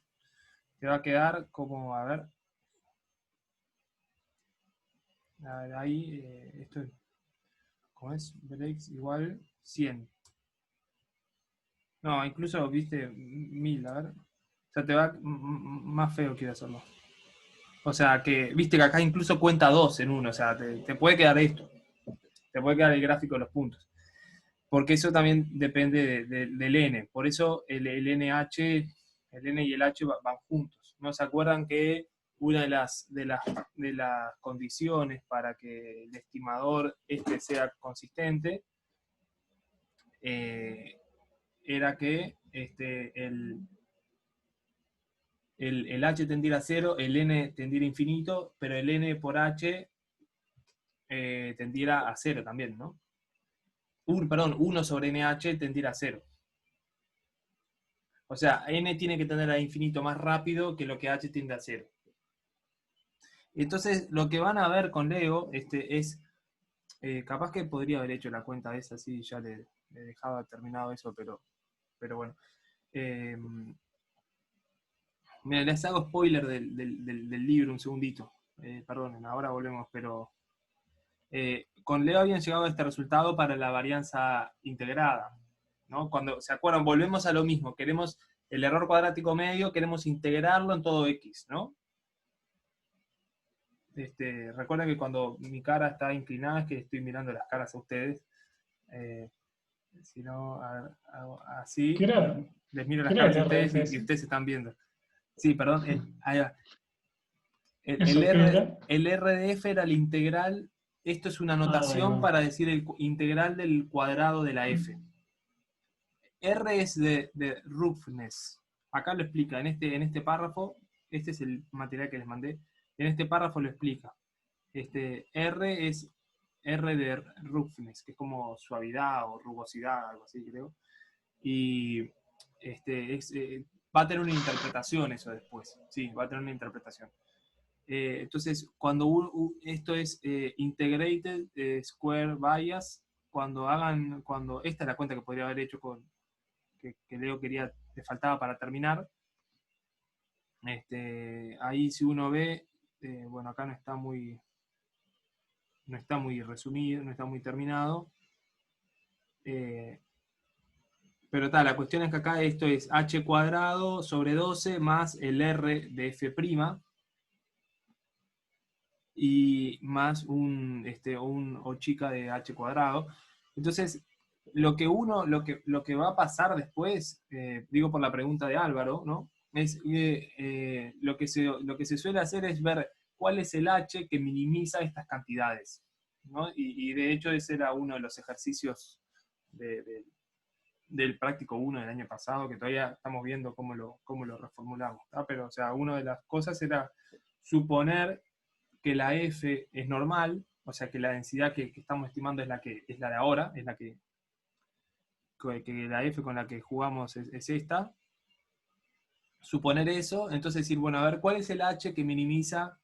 Speaker 1: te va a quedar como, a ver ahí, esto es, ¿cómo es? Breaks igual 100. No, incluso, viste, 1000, a ver. O sea, te va más feo quiere hacerlo. O sea, que, viste que acá incluso cuenta 2 en uno. O sea, te puede quedar esto. Te puede quedar el gráfico de los puntos. Porque eso también depende del N. Por eso el NH, el N y el H van juntos. ¿No se acuerdan que una de las condiciones para que el estimador sea consistente era que el H tendiera a 0, el N tendiera a infinito, pero el N por H tendiera a 0 también, ¿no? Perdón, 1 sobre NH tendiera a 0. O sea, N tiene que tender a infinito más rápido que lo que H tiende a 0. Entonces, lo que van a ver con Leo es, capaz que podría haber hecho la cuenta esa, sí, ya le dejaba terminado eso, pero bueno. Mira, les hago spoiler del libro un segundito. Perdonen, ahora volvemos, pero con Leo habían llegado a este resultado para la varianza integrada, ¿no? Cuando, ¿se acuerdan? Volvemos a lo mismo, queremos el error cuadrático medio, queremos integrarlo en todo X, ¿no? Recuerden que cuando mi cara está inclinada es que estoy mirando las caras a ustedes. Si no, hago así, les miro las
Speaker 3: ¿Qué era
Speaker 1: caras
Speaker 3: el
Speaker 1: a ustedes y
Speaker 3: RFS?
Speaker 1: ustedes se están viendo. Sí, perdón, ahí va.
Speaker 3: ¿Eso qué era?
Speaker 1: El RDF era el integral, esto es una
Speaker 3: Ah, ahí
Speaker 1: notación
Speaker 3: va.
Speaker 1: para decir el integral del cuadrado de la f. R es de roughness. Acá lo explica, en este párrafo, este es el material que les mandé, en este párrafo lo explica. R es R de roughness, que es como suavidad o rugosidad, algo así creo. Y va a tener una interpretación eso después. Sí, va a tener una interpretación. Entonces, cuando esto es integrated square bias, cuando esta es la cuenta que podría haber hecho que Leo quería, le faltaba para terminar. Ahí si uno ve, bueno, acá no está muy resumido, no está muy terminado. Pero tal, la cuestión es que acá esto es h cuadrado sobre 12 más el r de f', y más un o chica de h cuadrado. Entonces, lo que va a pasar después, digo por la pregunta de Álvaro, ¿no? Es lo que se suele hacer es ver cuál es el h que minimiza estas cantidades, ¿no? Y de hecho ese era uno de los ejercicios del práctico 1 del año pasado, que todavía estamos viendo cómo lo reformulamos, ¿tá? Pero, o sea, una de las cosas era suponer que la F es normal, o sea que la densidad que estamos estimando es la de ahora, es que la F con la que jugamos es esta. Suponer eso, entonces decir, bueno, a ver, ¿cuál es el H que minimiza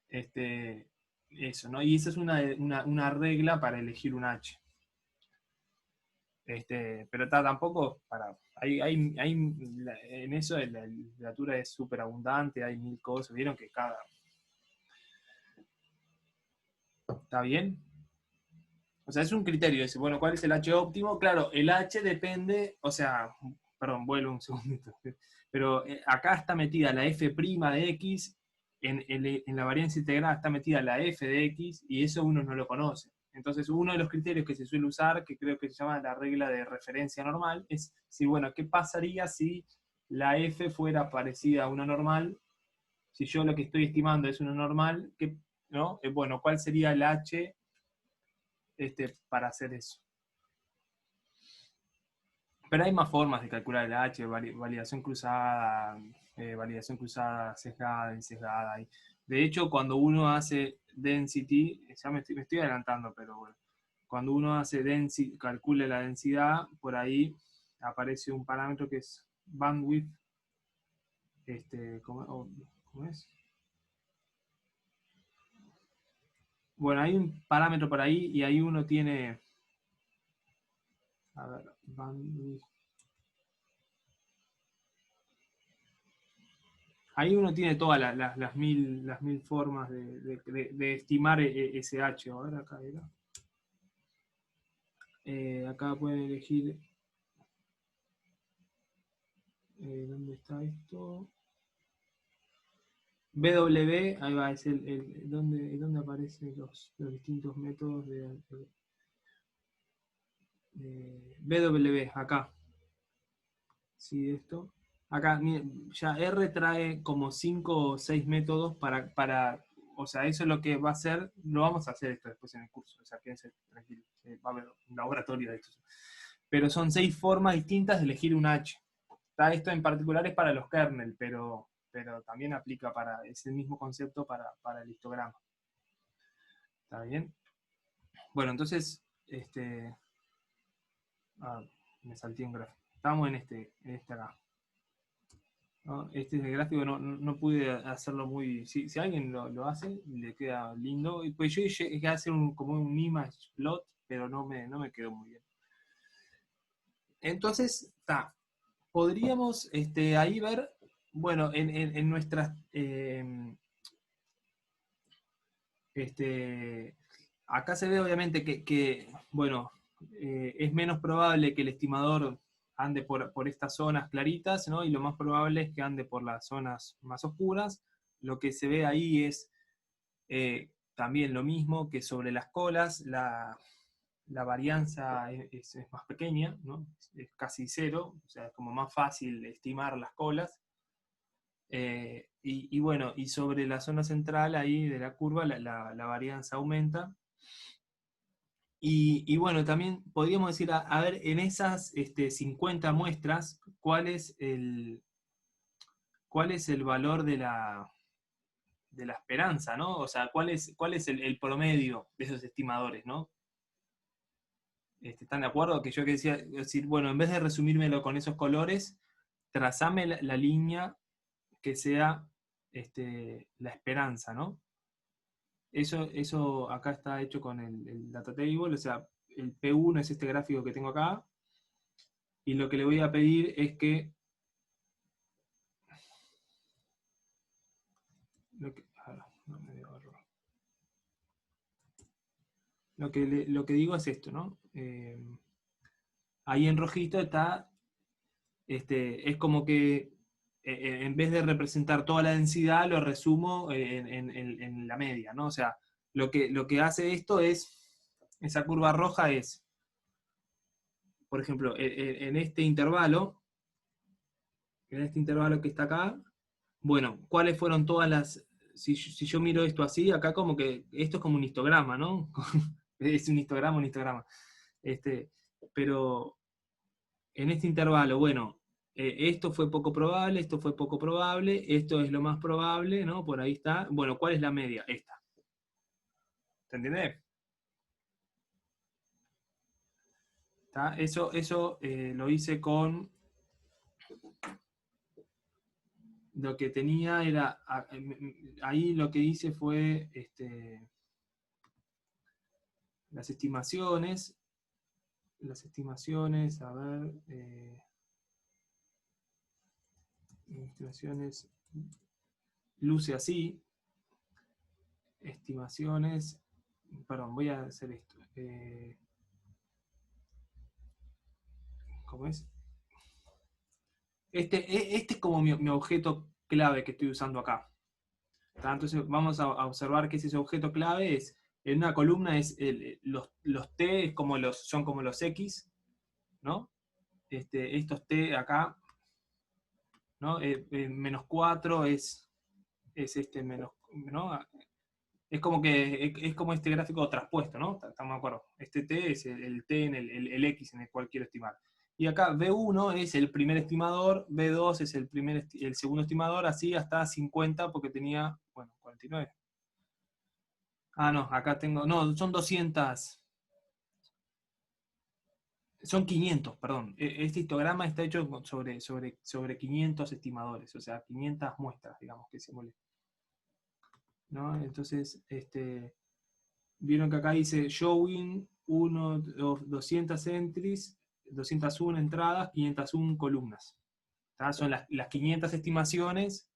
Speaker 1: eso, ¿no? Y esa es una regla para elegir un H. Pero tampoco en eso la literatura es súper abundante, hay 1000 cosas, vieron que ¿está bien? O sea, es un criterio ese. Bueno, ¿cuál es el H óptimo? Claro, el H depende, o sea, perdón, vuelvo un segundito. Pero acá está metida la f' de x, en la varianza integrada está metida la f de x, y eso uno no lo conoce. Entonces, uno de los criterios que se suele usar, que creo que se llama la regla de referencia normal, es si, bueno, ¿qué pasaría si la f fuera parecida a una normal? Si yo lo que estoy estimando es una normal, ¿no? Bueno, ¿cuál sería el h para hacer eso? Pero hay más formas de calcular el H, validación cruzada sesgada, insesgada. De hecho, cuando uno hace density, ya me estoy adelantando, pero bueno, cuando uno hace density, calcula la densidad, por ahí aparece un parámetro que es bandwidth. ¿Cómo es? Bueno, hay un parámetro por ahí y ahí uno tiene, a ver, bandwidth. Ahí uno tiene todas las mil formas de estimar ese H. A ver, acá era. Acá pueden elegir. ¿Dónde está esto? BW, ahí va, es donde aparecen los distintos métodos BW, acá. Sí, esto. Acá, miren, ya R trae como 5 o 6 métodos para, o sea, eso es lo que va a hacer, lo vamos a hacer esto después en el curso, o sea, quédense tranquilos, va a haber un laboratorio de esto. Pero son 6 formas distintas de elegir un H. Esto en particular es para los kernel, pero también aplica es el mismo concepto para el histograma. ¿Está bien? Bueno, entonces, me salté un gráfico. Estamos en este acá. ¿no? Este es el gráfico, no pude hacerlo muy... Si alguien lo hace, le queda lindo. Y pues yo llegué a hacer como un image plot, pero no me quedó muy bien. Entonces, podríamos ahí ver, bueno, en nuestras... acá se ve obviamente que bueno, es menos probable que el estimador ande por estas zonas claritas, ¿no? Y lo más probable es que ande por las zonas más oscuras. Lo que se ve ahí es también lo mismo que sobre las colas, la varianza es más pequeña, ¿no? Es casi cero, o sea, es como más fácil estimar las colas. Y bueno, y sobre la zona central ahí de la curva la varianza aumenta. Y bueno, también podríamos decir, a ver, en esas 50 muestras, cuál es el valor de la esperanza, ¿no? O sea, cuál es el promedio de esos estimadores, ¿no? ¿Están de acuerdo? Que yo que decía, decir, bueno, en vez de resumírmelo con esos colores, trazame la línea que sea la esperanza, ¿no? Eso acá está hecho con el data table, o sea, el P1 es este gráfico que tengo acá, y lo que le voy a pedir es que... no me dio error. Lo que digo es esto, ¿no? Ahí en rojito está, es como que en vez de representar toda la densidad, lo resumo en la media, ¿no? O sea, lo que hace esto es, esa curva roja es, por ejemplo, en este intervalo que está acá, bueno, ¿cuáles fueron todas las... Si yo miro esto así, acá como que esto es como un histograma, ¿no? Es un histograma, un histograma. Pero en este intervalo, bueno, esto fue poco probable, esto fue poco probable, esto es lo más probable, ¿no? Por ahí está. Bueno, ¿cuál es la media? Esta. ¿Te entiendes? Eso lo hice con... Lo que tenía era... Ahí lo que hice fue las estimaciones. A ver... estimaciones luce así. Estimaciones... Perdón, voy a hacer esto. ¿Cómo es? Este es como mi objeto clave que estoy usando acá. Entonces vamos a observar que ese objeto clave es, en una columna es los T es como son como los X, ¿no? Estos T acá, ¿no? Menos 4 es este menos, ¿no? Es como que es como este gráfico traspuesto, ¿no? Estamos de acuerdo. Este T es el T en el X en el cual quiero estimar. Y acá B1 es el primer estimador, B2 es el segundo estimador, así hasta 50 porque tenía, bueno, 49. Ah, no, acá tengo, no, son 200, son 500, perdón. Este histograma está hecho sobre 500 estimadores, o sea, 500 muestras, digamos, que simule. ¿No? Entonces, vieron que acá dice showing 200 entries, 201 entradas, 501 columnas. ¿Tá? Son las 500 estimaciones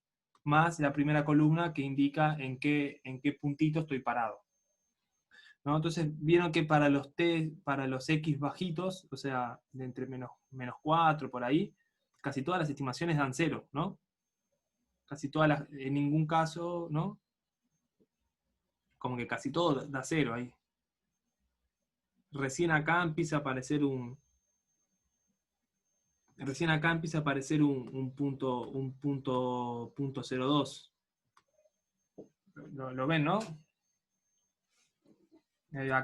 Speaker 1: más la primera columna que indica en qué puntito estoy parado. ¿No? Entonces, vieron que para los T, para los X bajitos, o sea, de entre menos 4 por ahí, casi todas las estimaciones dan 0, ¿no? Casi todas en ningún caso, ¿no? Como que casi todo da 0 ahí. Recién acá empieza a aparecer un punto 02. ¿Lo ven, no?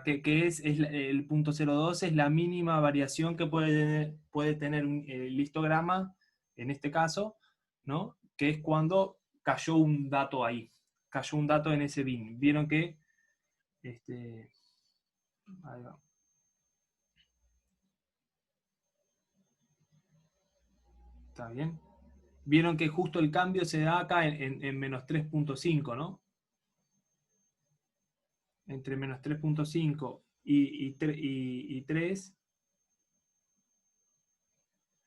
Speaker 1: Que es el punto 02 es la mínima variación que puede tener el histograma, en este caso, ¿no? Que es cuando cayó un dato ahí, cayó un dato en ese bin. Vieron que ahí va. ¿Está bien? vieron que justo el cambio se da acá en menos 3.5, ¿no? Entre menos 3.5 y 3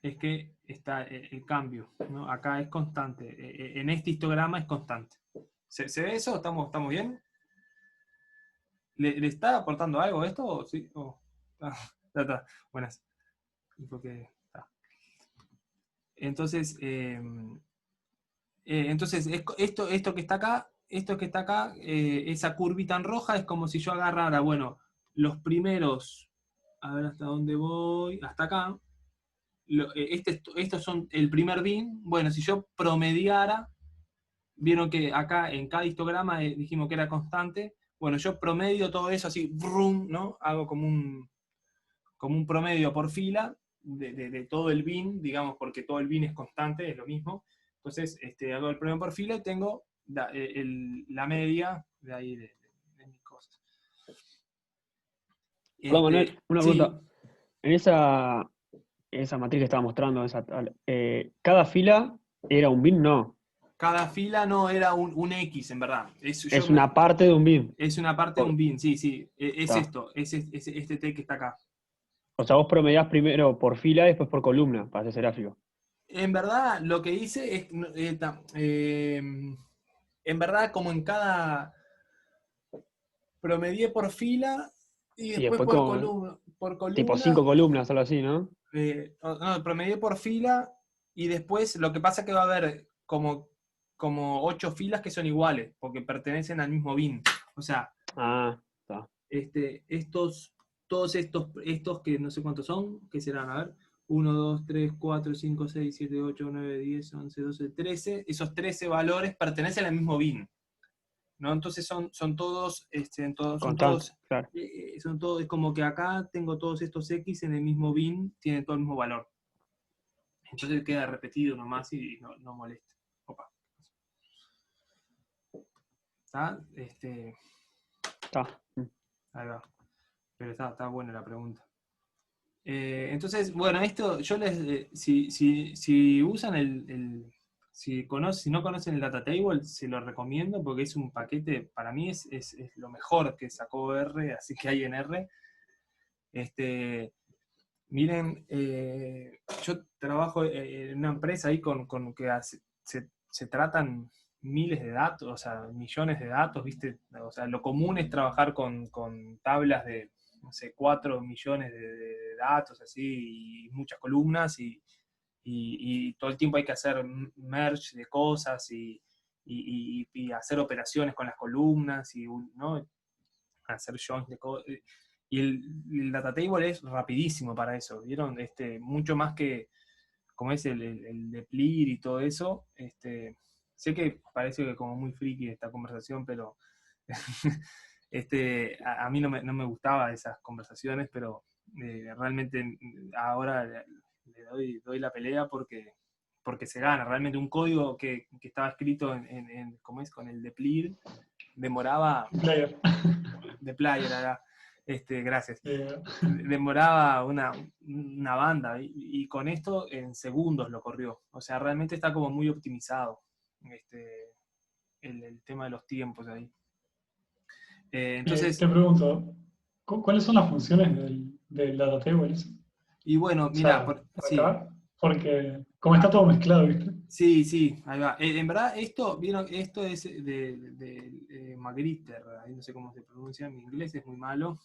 Speaker 1: es que está el cambio, ¿no? Acá es constante. En este histograma es constante. ¿Se ve eso? ¿Estamos bien? ¿Le está aportando algo esto? ¿Sí? Está. Buenas. Porque, está. Entonces, esto que está acá, esa curvita en roja, es como si yo agarrara, bueno, los primeros, a ver hasta dónde voy, hasta acá. Estos son el primer bin. Bueno, si yo promediara, vieron que acá en cada histograma dijimos que era constante. Bueno, yo promedio todo eso así, brum, ¿no? Hago como un promedio por fila de todo el bin, digamos, porque todo el bin es constante, es lo mismo. Entonces, hago el promedio por fila y tengo la media de ahí de mis cosas.
Speaker 2: Perdón, Manuel, una
Speaker 1: Sí,
Speaker 2: pregunta. En esa matriz que estaba mostrando, cada fila era un bin, no.
Speaker 1: cada fila no era un X, en verdad.
Speaker 2: Es una parte de un bin.
Speaker 1: Es una parte de un bin, sí. Es
Speaker 2: Está.
Speaker 1: esto, es este T que está acá.
Speaker 2: O sea, vos promediás primero por fila y después por columna, para ese gráfico.
Speaker 1: En verdad, lo que hice es, en verdad, como en cada, promedié por fila y
Speaker 2: Y
Speaker 1: después
Speaker 2: después
Speaker 1: por
Speaker 2: como,
Speaker 1: columna.
Speaker 2: tipo 5 columnas, algo así, ¿no?
Speaker 1: No, promedié por fila y después lo que pasa es que va a haber como 8 filas que son iguales, porque pertenecen al mismo bin. O sea,
Speaker 2: Ah, está.
Speaker 1: todos estos que no sé cuántos son, que serán, a ver, 1, 2, 3, 4, 5, 6, 7, 8, 9, 10, 11, 12, 13, esos 13 valores pertenecen al mismo bin, ¿no? Entonces son todos,
Speaker 2: Constante, claro.
Speaker 1: es como que acá tengo todos estos X en el mismo bin, tienen todo el mismo valor. Entonces queda repetido nomás y no molesta. Opa. ¿Está?
Speaker 2: Está.
Speaker 1: Ahí va. Pero está buena la pregunta. Entonces, bueno, esto yo si usan si no conocen el data table, se lo recomiendo porque es un paquete, para mí es lo mejor que sacó R, así que hay en R. Miren, yo trabajo en una empresa ahí con que se tratan miles de datos, o sea, millones de datos, ¿viste? O sea, lo común es trabajar con tablas de, no sé, 4 millones de datos, así, y muchas columnas, y todo el tiempo hay que hacer merge de cosas y hacer operaciones con las columnas, ¿no? Hacer joins de cosas. Y el data table es rapidísimo para eso, ¿vieron? Mucho más que, como es el de Plir y todo eso. Sé que parece que como muy friki esta conversación, pero a mí no me gustaba esas conversaciones, pero realmente ahora le doy la pelea porque se gana. Realmente un código que estaba escrito ¿cómo es? Con el de Plir demoraba...
Speaker 3: Player.
Speaker 1: De player acá. Gracias.
Speaker 3: Eh,
Speaker 1: Demoraba una banda y con esto en segundos lo corrió. O sea, realmente está como muy optimizado el tema de los tiempos ahí. Entonces,
Speaker 3: te pregunto, ¿cuáles son las funciones del data table?
Speaker 1: y bueno,
Speaker 3: O
Speaker 1: mira,
Speaker 3: sea,
Speaker 1: sí,
Speaker 3: acá, porque como está todo mezclado, ¿viste?
Speaker 1: sí, ahí va. En verdad, ¿vieron? Esto es de Magritte, ahí no sé cómo se pronuncia, mi inglés es muy malo.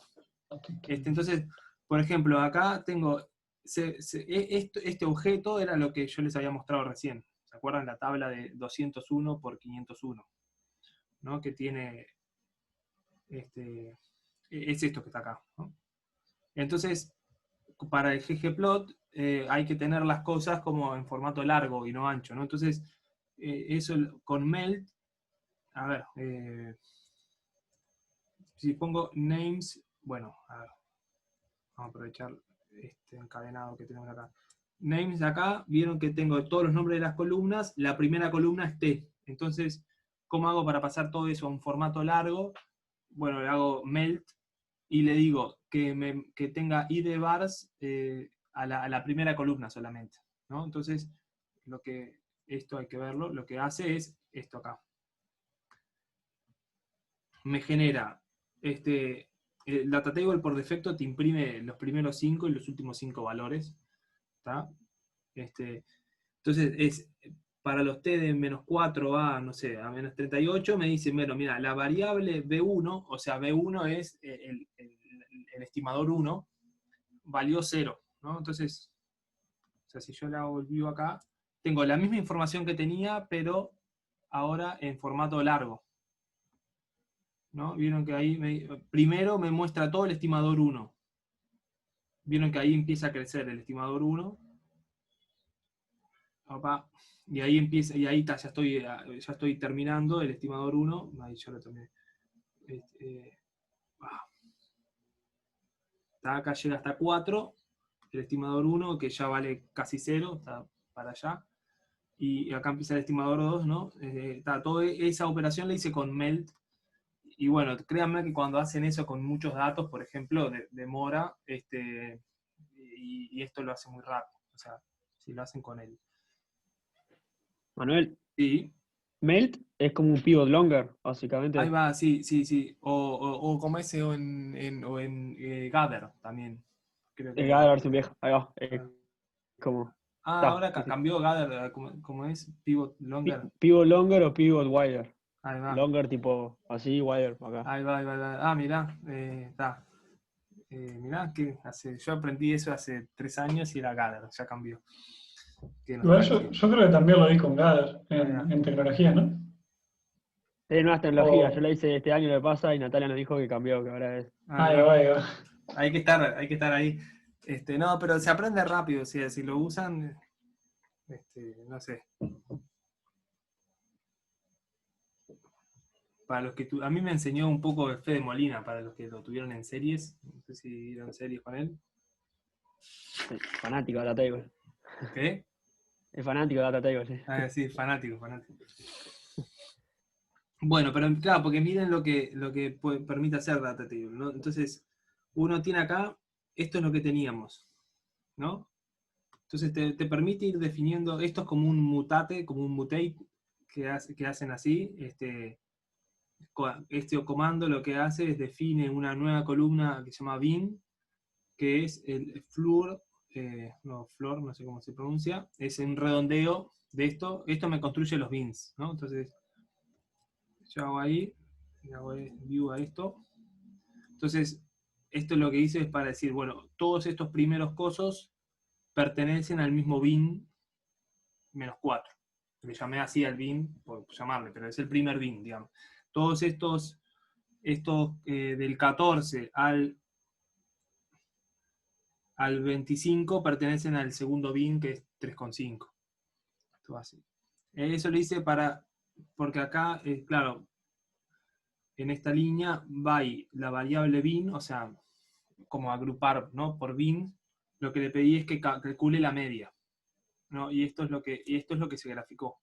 Speaker 1: Entonces, por ejemplo, acá tengo, este objeto era lo que yo les había mostrado recién. ¿Se acuerdan la tabla de 201 por 501? ¿No? Que tiene, es esto que está acá, ¿no? Entonces, para el ggplot hay que tener las cosas como en formato largo y no ancho, ¿no? Entonces, eso con melt, a ver, si pongo names, bueno, a ver, vamos a aprovechar este encadenado que tenemos acá. Names acá, vieron que tengo todos los nombres de las columnas, la primera columna es T. Entonces, ¿cómo hago para pasar todo eso a un formato largo? Bueno, le hago melt y le digo que tenga id bars a la primera columna solamente, ¿no? Entonces, esto hay que verlo, lo que hace es esto acá. Me genera el data table por defecto te imprime los primeros 5 y los últimos 5 valores. ¿Tá? Entonces, para los t de menos 4 a, no sé, a menos 38, me dice, bueno, mira, la variable B1, o sea, B1 es el estimador 1, valió 0, ¿no? Entonces, o sea, si yo le hago el view acá, tengo la misma información que tenía, pero ahora en formato largo. ¿No? Vieron que ahí primero me muestra todo el estimador 1. Vieron que ahí empieza a crecer el estimador 1. Opa, y ahí empieza, y ahí está, ya estoy terminando el estimador 1. Ahí ya lo terminé. Acá llega hasta 4. El estimador 1, que ya vale casi 0, está para allá. Y acá empieza el estimador 2, ¿no? Toda esa operación la hice con melt. Y bueno, créanme que cuando hacen eso con muchos datos, por ejemplo, demora, y esto lo hace muy rápido. O sea, si lo hacen con él.
Speaker 2: Manuel,
Speaker 1: Sí.
Speaker 2: Melt es como un pivot longer, básicamente.
Speaker 1: Ahí va, sí. O como ese, o en Gather también. Creo que
Speaker 2: Gather versión vieja, ahí va. Como.
Speaker 1: ahora
Speaker 2: Sí, sí.
Speaker 1: cambió Gather, ¿cómo es? Pivot longer.
Speaker 2: Pivot longer o pivot wider.
Speaker 1: Ahí va.
Speaker 2: Longer tipo así, wider acá.
Speaker 1: Ahí va. Mirá, está. Mirá, que yo aprendí eso hace 3 años y era Gather, ya cambió. Qué
Speaker 3: Igual
Speaker 1: nostalgia.
Speaker 3: yo creo que también lo vi con Gather
Speaker 1: Ah,
Speaker 3: en tecnología, ¿no?
Speaker 2: Es nuevas tecnologías,
Speaker 3: O,
Speaker 2: yo la hice este año, le pasa, y Natalia nos dijo que cambió, que ahora es.
Speaker 3: ahí va, ahí va.
Speaker 1: Hay que estar ahí. No, pero se aprende rápido, o sea, si lo usan, no sé. Para los que a mí me enseñó un poco de Fede Molina, para los que lo tuvieron en series. No sé si vieron series con él.
Speaker 2: Sí, fanático de Data Table.
Speaker 1: ¿Qué?
Speaker 2: Es fanático de Data Table, sí.
Speaker 1: Sí, fanático. Bueno, pero claro, porque miren lo que permite hacer Data Table, ¿no? Entonces, uno tiene acá, esto es lo que teníamos, ¿no? Entonces te permite ir definiendo, esto es como un mutate, como un mutate que hacen así. Este comando lo que hace es define una nueva columna que se llama bin, que es el floor, no sé cómo se pronuncia, es un redondeo de esto. Esto me construye los bins, ¿no? Entonces, yo hago ahí, le hago view a esto. Entonces, esto lo que hice es para decir, bueno, todos estos primeros cosos pertenecen al mismo bin -4. Le llamé así al bin, por llamarle, pero es el primer bin, digamos. Todos estos del 14 al 25 pertenecen al segundo bin, que es 3,5. Esto así. Eso lo hice porque acá, claro, en esta línea va la variable bin, o sea, como agrupar, ¿no? Por bin, lo que le pedí es que calcule la media, ¿no? Y esto es lo que se graficó.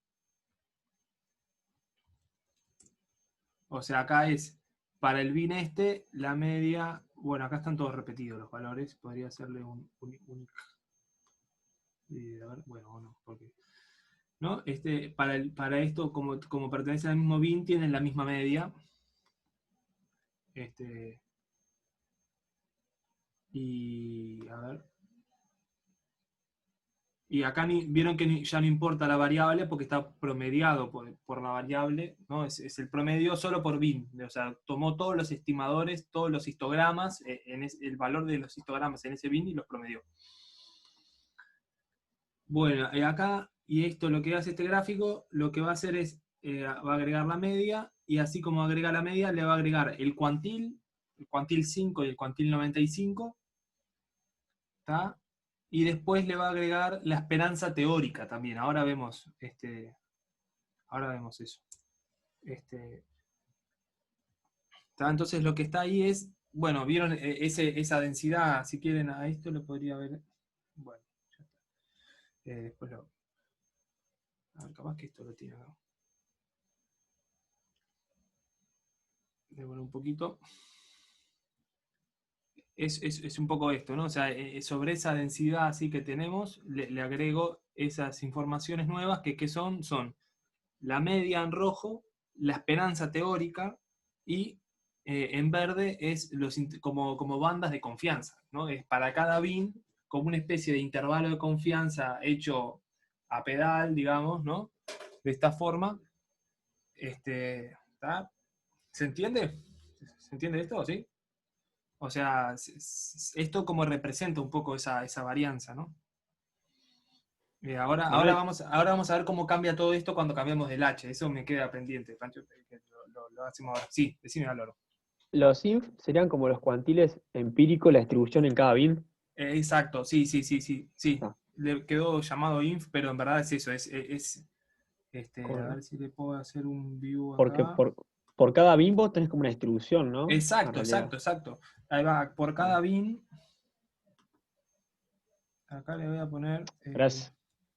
Speaker 1: O sea, acá es, para el bin la media, bueno, acá están todos repetidos los valores, podría hacerle un a ver, bueno, no, porque, ¿no? Para esto, como pertenece al mismo bin, tienen la misma media. Y, a ver. Y acá vieron que ya no importa la variable porque está promediado por la variable, ¿no? Es el promedio solo por bin. O sea, tomó todos los estimadores, todos los histogramas, el valor de los histogramas en ese bin y los promedió. Bueno, acá, y esto lo que hace este gráfico, lo que va a hacer es, va a agregar la media, y así como agrega la media, le va a agregar el cuantil 5 y el cuantil 95, ¿está? Y después le va a agregar la esperanza teórica también. Ahora vemos eso. Entonces lo que está ahí es, bueno, vieron esa densidad, si quieren a esto lo podría ver. Bueno, ya está. Después a ver, capaz que esto lo tiene acá. Devuelvo un poquito. es un poco esto, ¿no? O sea, sobre esa densidad así que tenemos, le agrego esas informaciones nuevas que son la media en rojo, la esperanza teórica, y en verde es como bandas de confianza, ¿no? Es para cada bin como una especie de intervalo de confianza hecho a pedal, digamos, ¿no? De esta forma. ¿Tá? ¿Se entiende? ¿Se entiende esto? ¿Sí? O sea, esto como representa un poco esa varianza, ¿no? Ahora
Speaker 2: Manuel,
Speaker 1: vamos a ver cómo cambia todo esto cuando cambiamos del H. Eso me queda pendiente, Pancho, que lo hacemos ahora. Sí, decime, Álvaro.
Speaker 2: los inf serían como los cuantiles empíricos, la distribución en cada bin.
Speaker 1: Exacto, sí.
Speaker 2: Ah,
Speaker 1: Le quedó llamado inf, pero en verdad es eso. A
Speaker 2: con-
Speaker 1: ver si le puedo hacer un view
Speaker 2: porque
Speaker 1: acá.
Speaker 2: por cada bin vos tenés como una distribución, ¿no? En realidad.
Speaker 1: Exacto. Ahí va, por cada bin. Acá le voy a poner.
Speaker 2: Gracias.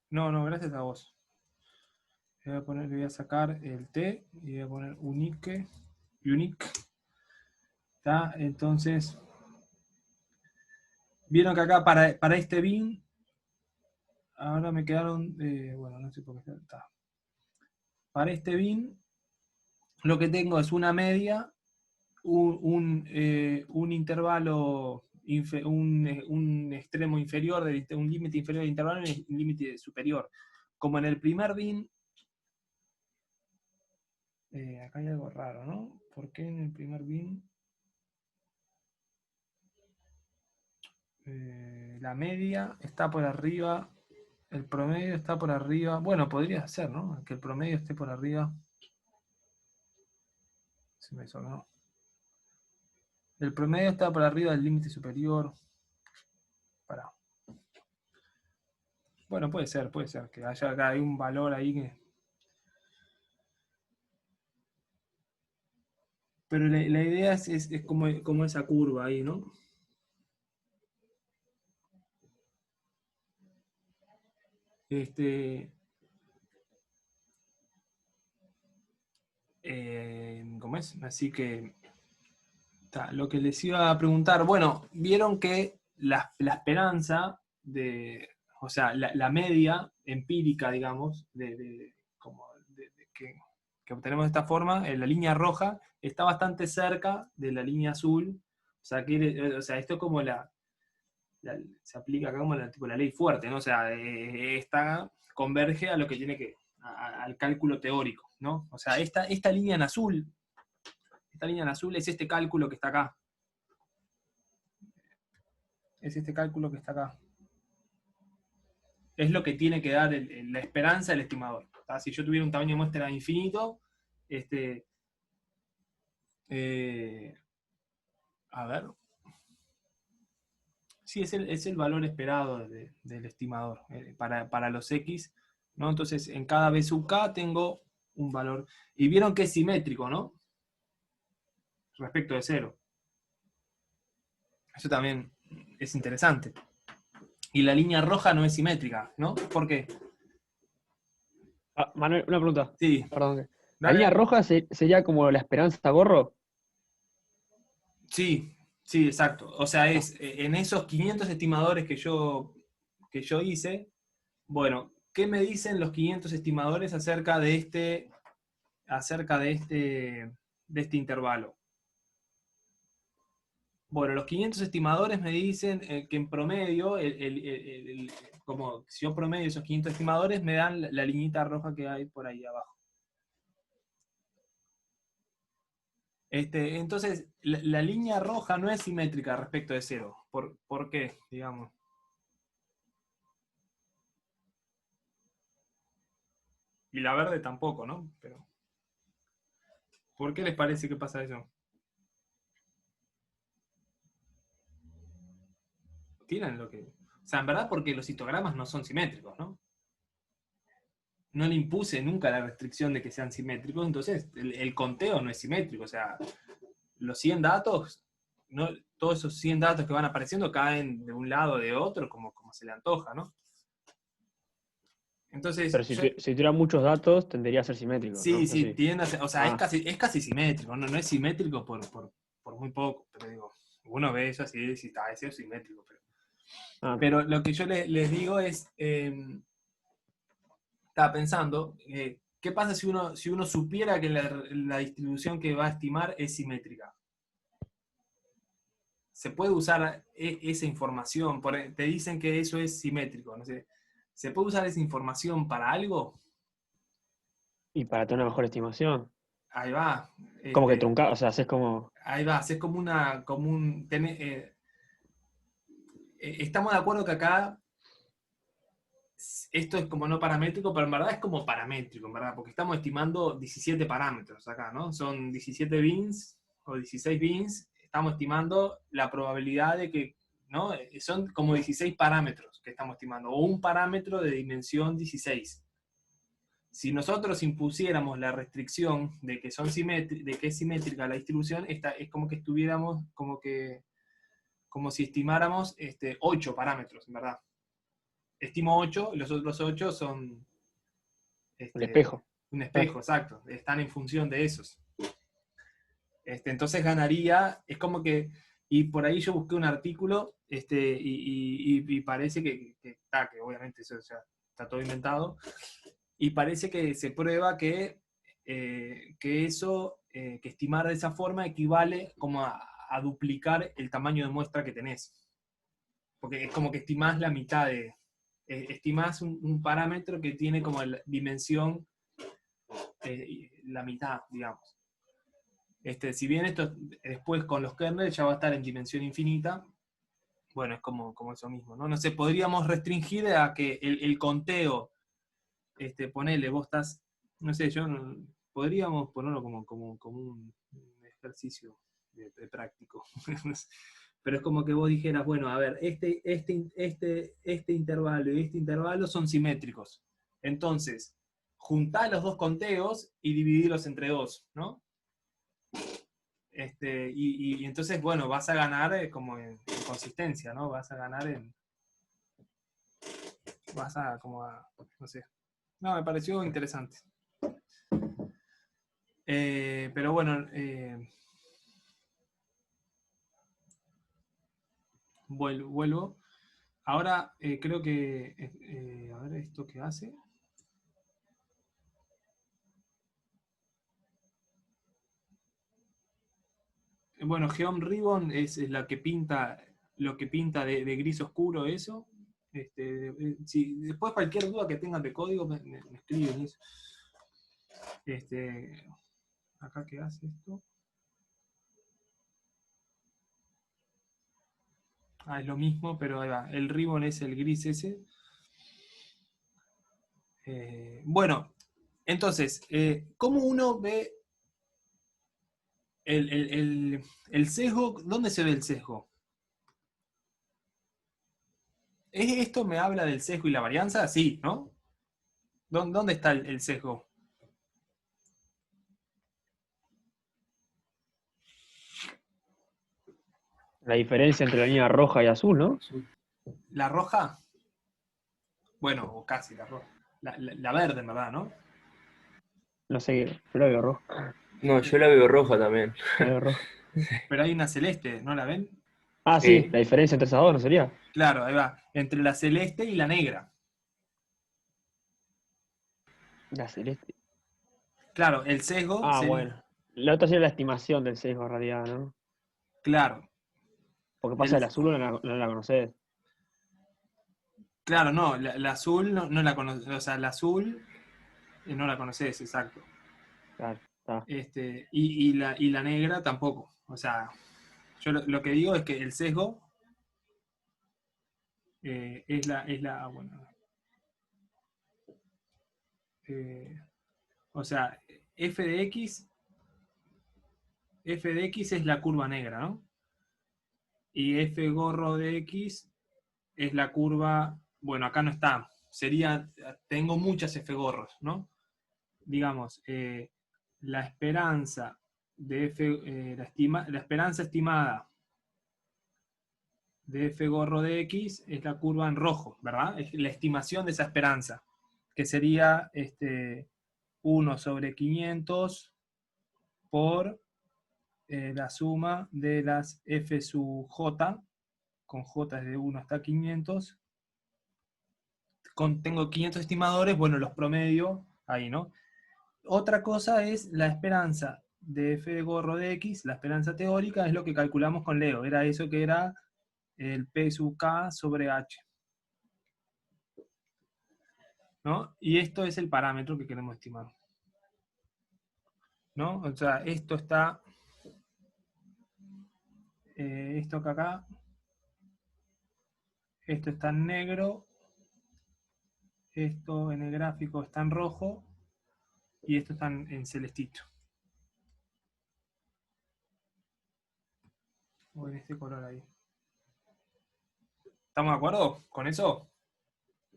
Speaker 1: No, gracias a vos. Le voy a sacar el T y voy a poner unique. ¿Está? Entonces, vieron que acá para este bin, ahora me quedaron, bueno, no sé por qué está. Para este bin, lo que tengo es una media, un intervalo, un extremo inferior, un límite inferior del intervalo y un límite superior. Como en el primer bin, acá hay algo raro, ¿no? ¿Por qué en el primer bin la media está por arriba, el promedio está por arriba? Bueno, podría ser, ¿no? Que el promedio esté por arriba. Se me hizo, ¿no? El promedio está por arriba del límite superior. Pará. Bueno, puede ser que haya acá hay un valor ahí que. Pero la idea es como esa curva ahí, ¿no? ¿Cómo es? Así que lo que les iba a preguntar, bueno, vieron que la esperanza o sea, la media empírica, digamos, que obtenemos de esta forma, en la línea roja, está bastante cerca de la línea azul. O sea, esto es como se aplica acá como tipo la ley fuerte, ¿no? O sea, converge a lo que tiene al cálculo teórico, ¿no? O sea, esta línea en azul es este cálculo que está acá. Es este cálculo que está acá. Es lo que tiene que dar la esperanza del estimador. Si yo tuviera un tamaño de muestra infinito, a ver. Sí, es el valor esperado del estimador para los X, ¿no? Entonces, en cada B sub K tengo un valor. Y vieron que es simétrico, ¿no? Respecto de 0. Eso también es interesante. Y la línea roja no es simétrica, ¿no? ¿Por qué?
Speaker 2: Ah, Manuel, una pregunta.
Speaker 1: Sí.
Speaker 2: Perdón. ¿La
Speaker 1: Dale,
Speaker 2: línea
Speaker 1: dale.
Speaker 2: roja sería como la esperanza gorro?
Speaker 1: Sí, exacto. O sea, es en esos 500 estimadores que yo hice, bueno, ¿qué me dicen los 500 estimadores acerca de este intervalo? Bueno, los 500 estimadores me dicen que en promedio, como si yo promedio esos 500 estimadores, me dan la liñita roja que hay por ahí abajo. Entonces, la línea roja no es simétrica respecto de 0. ¿Por qué? Digamos. Y la verde tampoco, ¿no? Pero, ¿por qué les parece que pasa eso? Tienen lo que. O sea, en verdad, porque los histogramas no son simétricos, ¿no? No le impuse nunca la restricción de que sean simétricos, entonces el conteo no es simétrico. O sea, los 100 datos, no, todos esos 100 datos que van apareciendo caen de un lado o de otro, como se le antoja, ¿no? Entonces,
Speaker 2: Pero si tuviera muchos datos, tendería a ser simétrico, ¿no?
Speaker 1: sí, tiende a ser, o sea,
Speaker 2: Ah,
Speaker 1: es casi simétrico, no es simétrico por muy poco, pero digo, Uno ve eso así y dice, está, ese es simétrico.
Speaker 2: Ah,
Speaker 1: Pero lo que yo les digo es, estaba pensando, ¿qué pasa si uno supiera que la distribución que va a estimar es simétrica? ¿Se puede usar esa información? Te dicen que eso es simétrico, no sé. ¿Se puede usar esa información para algo?
Speaker 2: y para tener una mejor estimación.
Speaker 1: Ahí va.
Speaker 2: Como que truncar, o sea, haces como.
Speaker 1: Ahí va, es como estamos de acuerdo que acá esto es como no paramétrico, pero en verdad es como paramétrico, en verdad, porque estamos estimando 17 parámetros acá, ¿no? Son 17 bins o 16 bins, estamos estimando la probabilidad de que, ¿no? Son como 16 parámetros que estamos estimando, o un parámetro de dimensión 16. Si nosotros impusiéramos la restricción de que, de que es simétrica la distribución, es como que estuviéramos, como si estimáramos 8 parámetros, en verdad. Estimo 8, los otros 8 son
Speaker 2: Un espejo.
Speaker 1: un espejo, exacto. Están en función de esos. Entonces ganaría, es como que, y por ahí yo busqué un artículo, y parece que obviamente eso ya está todo inventado, y parece que se prueba que eso, que estimar de esa forma equivale como a duplicar el tamaño de muestra que tenés. Porque es como que estimás la mitad de, estimás un parámetro que tiene como la dimensión, la mitad, digamos. Si bien esto después con los kernels ya va a estar en dimensión infinita, bueno, es como eso mismo, ¿no? No sé, podríamos restringir a que el conteo, ponele, vos estás, no sé, podríamos ponerlo como un ejercicio de práctico. Pero es como que vos dijeras, bueno, a ver, este intervalo y este intervalo son simétricos. Entonces, juntá los dos conteos y dividirlos entre dos, ¿no? Y entonces, bueno, vas a ganar como en consistencia, ¿no? Vas a ganar no sé. No, me pareció interesante. Pero bueno, vuelvo. Ahora creo que, a ver esto que hace. Bueno, Geom Ribbon es la que pinta, lo que pinta de gris oscuro eso. Si después cualquier duda que tengan de código me escriben eso. Acá qué hace esto. Es lo mismo, pero ahí va. El ribbon es el gris ese. Bueno, entonces, ¿cómo uno ve el sesgo? ¿Dónde se ve el sesgo? ¿Esto me habla del sesgo y la varianza? Sí, ¿no? ¿Dónde está el sesgo?
Speaker 2: La diferencia entre la línea roja y azul, ¿no?
Speaker 1: ¿La roja? Bueno, o casi la roja. La verde, en verdad, ¿no?
Speaker 2: No sé, yo la veo roja.
Speaker 4: No, yo la veo roja también.
Speaker 2: La veo roja.
Speaker 1: Pero hay una celeste, ¿no la ven?
Speaker 2: Sí, la diferencia entre esas dos, ¿no sería?
Speaker 1: Claro, ahí va. Entre la celeste y la negra.
Speaker 2: La celeste.
Speaker 1: Claro, el sesgo
Speaker 2: Bueno. La otra sería la estimación del sesgo en realidad, ¿no?
Speaker 1: Claro.
Speaker 2: Porque pasa el azul no la conoces.
Speaker 1: Claro, no, la azul no la conoces, o sea, la azul no la conoces, exacto.
Speaker 2: Claro, está.
Speaker 1: Y la negra tampoco. O sea, yo lo que digo es que el sesgo bueno. O sea, f de x es la curva negra, ¿no? Y f gorro de x es la curva, bueno, acá no está, tengo muchas f gorros, ¿no? Digamos, la esperanza de f, la esperanza estimada de f gorro de x es la curva en rojo, ¿verdad? Es la estimación de esa esperanza, que sería 1 sobre 500 por la suma de las F sub J, con J es de 1 hasta 500, tengo 500 estimadores, bueno, los promedio ahí, ¿no? Otra cosa es la esperanza de F de gorro de X, la esperanza teórica, es lo que calculamos con Leo, era eso que era el P sub K sobre H. ¿No? Y esto es el parámetro que queremos estimar. ¿No? O sea, esto está, esto acá, esto está en negro, esto en el gráfico está en rojo, y esto está en celestito. O en este color ahí. ¿Estamos de acuerdo con eso?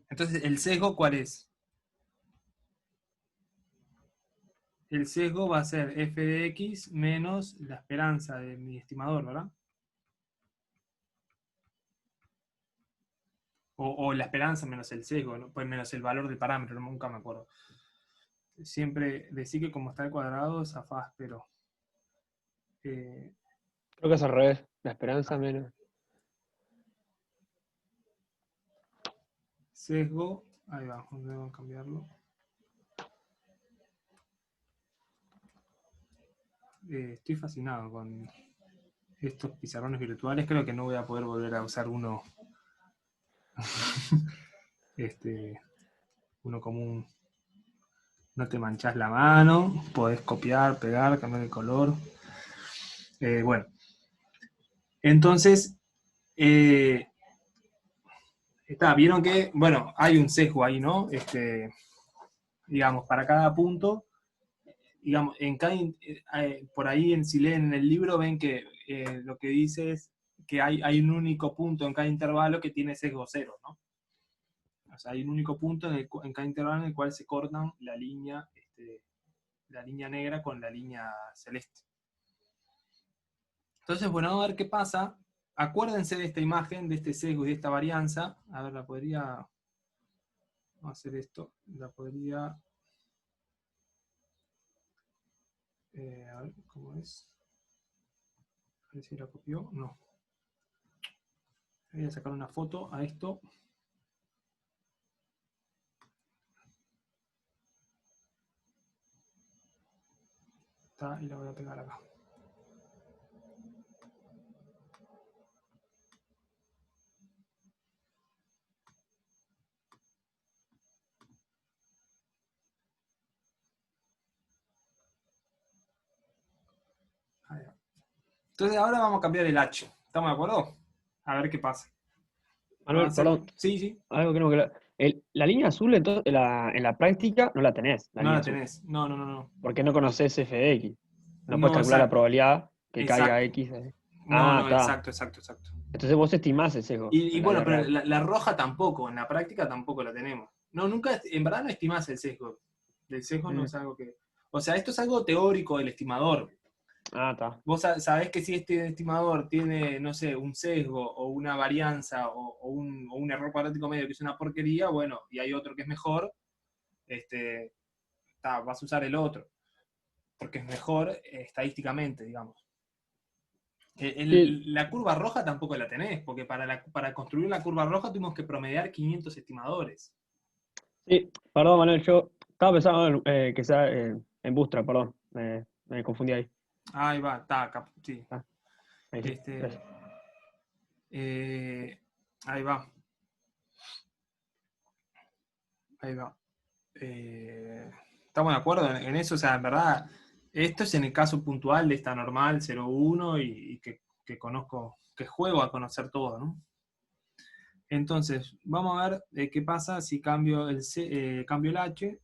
Speaker 1: Entonces, ¿el sesgo cuál es? El sesgo va a ser f de x menos la esperanza de mi estimador, ¿verdad? O la esperanza menos el sesgo, ¿no? Pues menos el valor del parámetro, nunca me acuerdo. Siempre decir que como está el cuadrado, zafás, pero...
Speaker 2: Creo que es al revés. La esperanza menos.
Speaker 1: Sesgo, ahí va, vamos a cambiarlo. Estoy fascinado con estos pizarrones virtuales, creo que no voy a poder volver a usar uno uno común. No te manchás la mano, podés copiar, pegar, cambiar el color. Bueno, entonces vieron que, bueno, hay un sesgo ahí, ¿no? Digamos, para cada punto, digamos, en cada, por ahí si leen en el libro ven que lo que dice es que hay un único punto en cada intervalo que tiene sesgo cero, ¿no? O sea, hay un único punto en cada intervalo en el cual se cortan la línea negra con la línea celeste. Entonces, bueno, vamos a ver qué pasa. Acuérdense de esta imagen, de este sesgo y de esta varianza. A ver, la podría... Vamos a hacer esto. La podría... a ver, ¿cómo es? A ver si la copió. No. Voy a sacar una foto a esto. Está, y la voy a pegar acá. Ahí va. Entonces ahora vamos a cambiar el H. ¿Estamos de acuerdo? A ver qué pasa.
Speaker 2: Manuel, perdón.
Speaker 1: Sí, sí.
Speaker 2: Algo que no me queda. La línea azul, entonces, en la práctica no la tenés.
Speaker 1: No la tenés. No.
Speaker 2: Porque no conoces f de x. No puedes
Speaker 1: No,
Speaker 2: calcular la
Speaker 1: exacto.
Speaker 2: probabilidad que caiga
Speaker 1: Exacto.
Speaker 2: x.
Speaker 1: No,
Speaker 2: Está.
Speaker 1: exacto.
Speaker 2: Entonces vos estimás el sesgo.
Speaker 1: Y
Speaker 2: en la
Speaker 1: bueno,
Speaker 2: vida
Speaker 1: pero
Speaker 2: real.
Speaker 1: la roja tampoco, en la práctica tampoco la tenemos. No, nunca, en verdad no estimás el sesgo. El sesgo no es algo que... O sea, esto es algo teórico del estimador.
Speaker 2: Está.
Speaker 1: Vos sabés que si este estimador tiene, no sé, un sesgo o una varianza o un error cuadrático medio que es una porquería, bueno, y hay otro que es mejor, vas a usar el otro. Porque es mejor estadísticamente, digamos.
Speaker 2: Sí.
Speaker 1: La curva roja tampoco la tenés, porque para construir la curva roja tuvimos que promediar 500 estimadores.
Speaker 2: Sí, perdón, Manuel, yo estaba pensando que sea en Bootstrap, perdón. Me confundí ahí.
Speaker 1: Ahí va, está, sí.
Speaker 2: Ahí sí, gracias.
Speaker 1: Ahí va. Ahí va. Estamos de acuerdo en eso, o sea, en verdad, esto es en el caso puntual de esta normal 0,1 y que conozco, que juego a conocer todo, ¿no? Entonces, vamos a ver qué pasa si cambio cambio el H,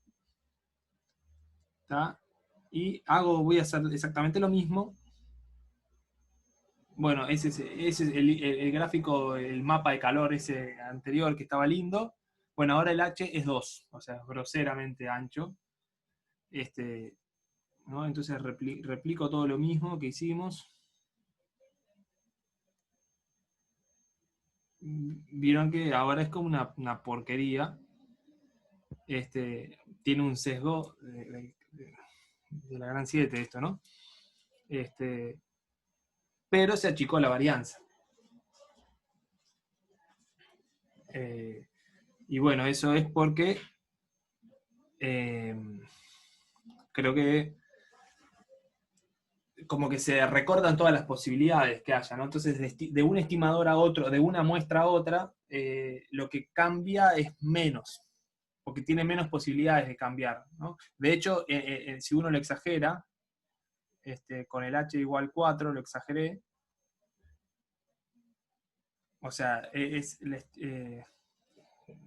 Speaker 1: ¿tá? Y voy a hacer exactamente lo mismo. Bueno, ese es el gráfico, el mapa de calor ese anterior que estaba lindo. Bueno, ahora el H es 2, o sea, es groseramente ancho. ¿No? Entonces replico todo lo mismo que hicimos. Vieron que ahora es como una porquería. Tiene un sesgo de la gran 7 esto, ¿no? pero se achicó la varianza. Y bueno, eso es porque creo que como que se recortan todas las posibilidades que haya, ¿no? Entonces, de un estimador a otro, de una muestra a otra, lo que cambia es menos, porque tiene menos posibilidades de cambiar, ¿no? De hecho, si uno lo exagera, con el h igual 4 lo exageré, o sea,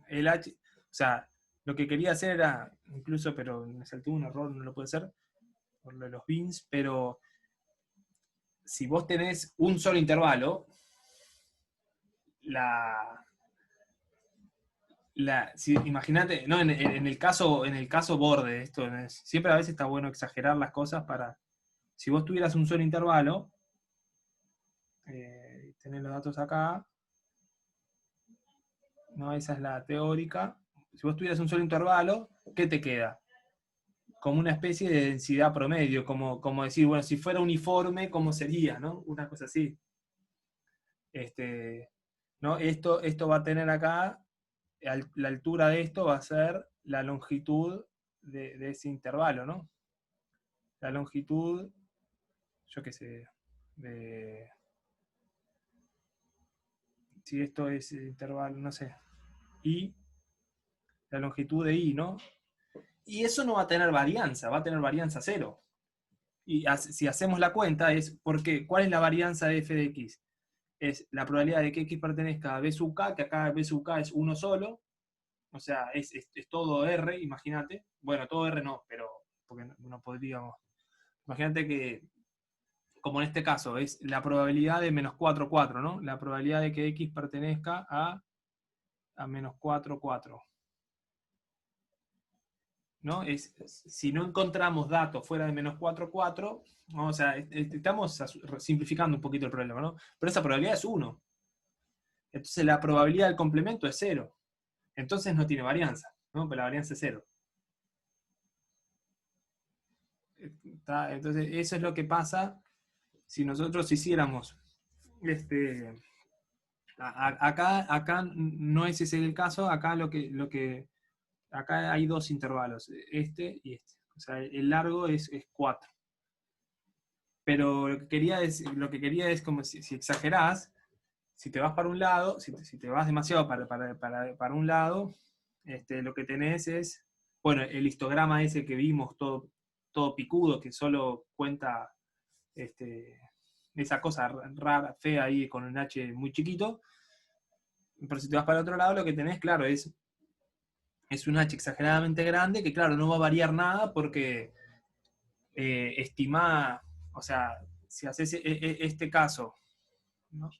Speaker 1: el h, o sea, lo que quería hacer era, incluso, pero me salté un error, no lo puede hacer, por lo de los bins, pero si vos tenés un solo intervalo, imagínate, no, en el caso borde, siempre a veces está bueno exagerar las cosas para, si vos tuvieras un solo intervalo, tenés los datos acá, ¿no? Esa es la teórica. Si vos tuvieras un solo intervalo, ¿qué te queda? Como una especie de densidad promedio, como decir, bueno, si fuera uniforme, ¿cómo sería? ¿No? Una cosa así. ¿No? Esto va a tener acá, la altura de esto va a ser la longitud de ese intervalo, ¿no? La longitud, yo qué sé, si esto es intervalo, no sé, y la longitud de I, ¿no? Y eso no va a tener varianza, va a tener varianza cero. Y si hacemos la cuenta, ¿cuál es la varianza de f de x? Es la probabilidad de que x pertenezca a b sub k, que acá b sub k es uno solo, o sea, es todo R, imagínate. Bueno, todo R no, pero porque no podríamos. Imagínate que, como en este caso, es la probabilidad de menos 4, 4, ¿no? La probabilidad de que x pertenezca a menos 4, 4. ¿No? Si no encontramos datos fuera de menos 4, 4, ¿no? O sea, estamos simplificando un poquito el problema, ¿no? Pero esa probabilidad es 1. Entonces la probabilidad del complemento es 0. Entonces no tiene varianza, ¿no? Pero la varianza es 0. Entonces eso es lo que pasa si nosotros hiciéramos acá no es ese el caso, acá acá hay dos intervalos, este y este. O sea, el largo es 4. Pero lo que quería es como si exagerás, si te vas para un lado, si te vas demasiado para un lado, lo que tenés es, bueno, el histograma ese que vimos, todo picudo, que solo cuenta esa cosa rara, fea ahí con un H muy chiquito. Pero si te vas para el otro lado, lo que tenés, claro, es un H exageradamente grande, que claro, no va a variar nada porque estimá, o sea, si haces este caso, ¿no?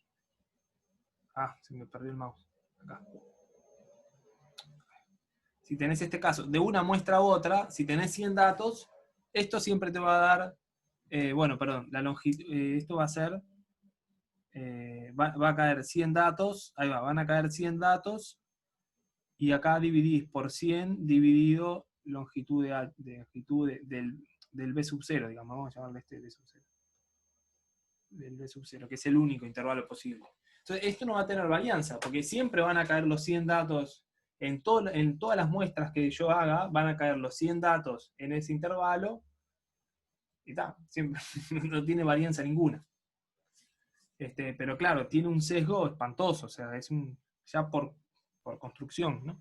Speaker 1: Se me perdió el mouse. Acá. Si tenés este caso, de una muestra a otra, si tenés 100 datos, esto siempre te va a dar, bueno, perdón, la longitud, esto va a ser, va a caer 100 datos, ahí va, van a caer 100 datos, y acá dividís por 100 dividido longitud del B sub 0, digamos, vamos a llamarle B sub 0. Del B sub 0, que es el único intervalo posible. Entonces, esto no va a tener varianza, porque siempre van a caer los 100 datos, en todas las muestras que yo haga, van a caer los 100 datos en ese intervalo, y está, siempre, no tiene varianza ninguna. Pero claro, tiene un sesgo espantoso, o sea, es ya por construcción, ¿no?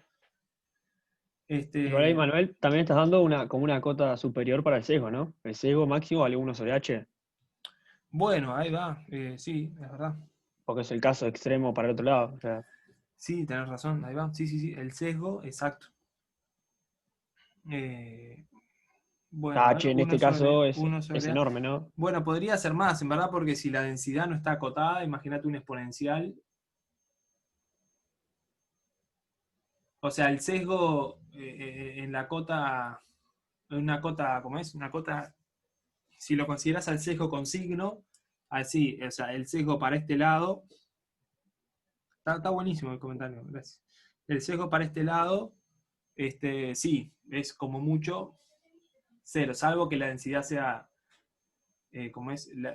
Speaker 2: Igual ahí, Manuel, también estás dando como una cota superior para el sesgo, ¿no? El sesgo máximo vale 1 sobre H,
Speaker 1: Bueno, ahí va, sí, es verdad.
Speaker 2: porque es el caso extremo para el otro lado. O sea,
Speaker 1: Sí, tenés razón, ahí va. Sí, el sesgo, exacto. Bueno, a ver,
Speaker 2: H en este caso es
Speaker 1: A.
Speaker 2: enorme, ¿no?
Speaker 1: Bueno, podría ser más, en verdad, porque si la densidad no está acotada, imagínate un exponencial. O sea, el sesgo en la cota, una cota, ¿cómo es? Una cota, si lo consideras al sesgo con signo, así, o sea, el sesgo para este lado, está buenísimo el comentario, gracias. El sesgo para este lado, sí, es como mucho 0, salvo que la densidad sea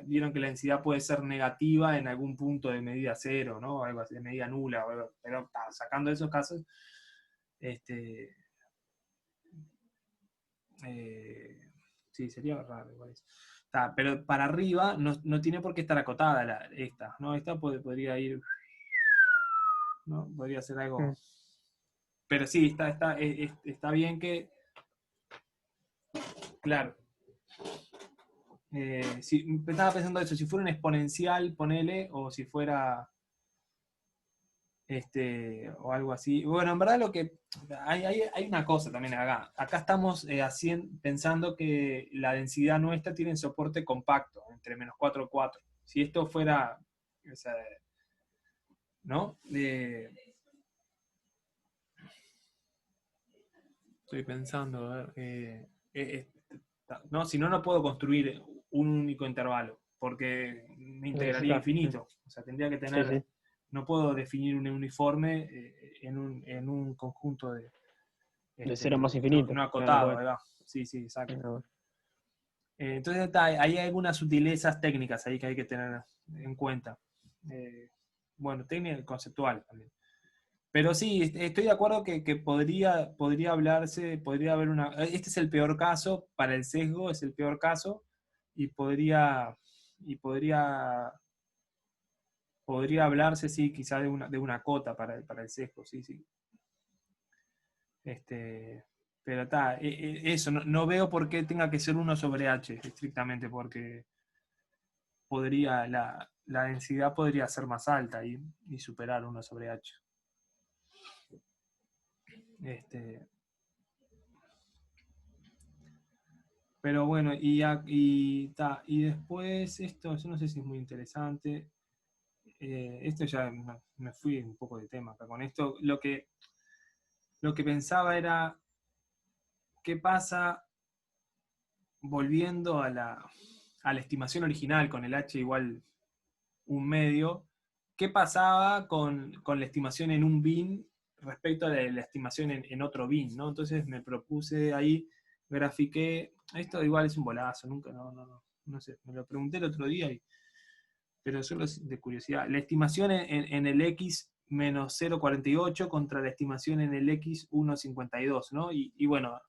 Speaker 1: vieron que la densidad puede ser negativa en algún punto de medida cero, ¿no? Algo así, de medida nula, pero sacando esos casos, sí, sería raro igual eso. Pero para arriba no tiene por qué estar acotada esta, ¿no? Esta podría ir, ¿no? Podría ser algo. Pero sí, está bien que. Claro. Estaba pensando eso, si fuera un exponencial, ponele, o si fuera. O algo así. Bueno, en verdad hay una cosa también acá. Acá estamos pensando que la densidad nuestra tiene soporte compacto, entre -4 y 4. Si esto fuera, o sea, ¿no? Estoy pensando, a ver, no, si no puedo construir un único intervalo, porque me integraría infinito. O sea, tendría que tener...
Speaker 2: Sí.
Speaker 1: No puedo definir un uniforme en un conjunto de
Speaker 2: cero más infinito.
Speaker 1: No acotado,
Speaker 2: Claro,
Speaker 1: ¿verdad? Sí, exacto.
Speaker 2: Claro.
Speaker 1: Entonces hay algunas sutilezas técnicas ahí que hay que tener en cuenta. Bueno, técnica y conceptual también. Pero sí, estoy de acuerdo que podría hablarse, podría haber una... Este es el peor caso, para el sesgo es el peor caso, y podría hablarse, sí, quizá de una cota para el sesgo, sí. Pero eso, no veo por qué tenga que ser 1 sobre h, estrictamente, porque la densidad podría ser más alta y superar 1 sobre h. Pero bueno, y después esto, yo no sé si es muy interesante. Esto ya me fui un poco de tema acá con esto. Lo que pensaba era, ¿qué pasa volviendo a la estimación original con el h igual 1/2? ¿Qué pasaba con la estimación en un bin respecto a la estimación en otro bin, ¿no? Entonces me propuse ahí, grafiqué, esto igual es un bolazo, nunca, no sé, me lo pregunté el otro día, pero solo de curiosidad. La estimación en el x menos 0,48 contra la estimación en el x 1,52, ¿no? Y bueno,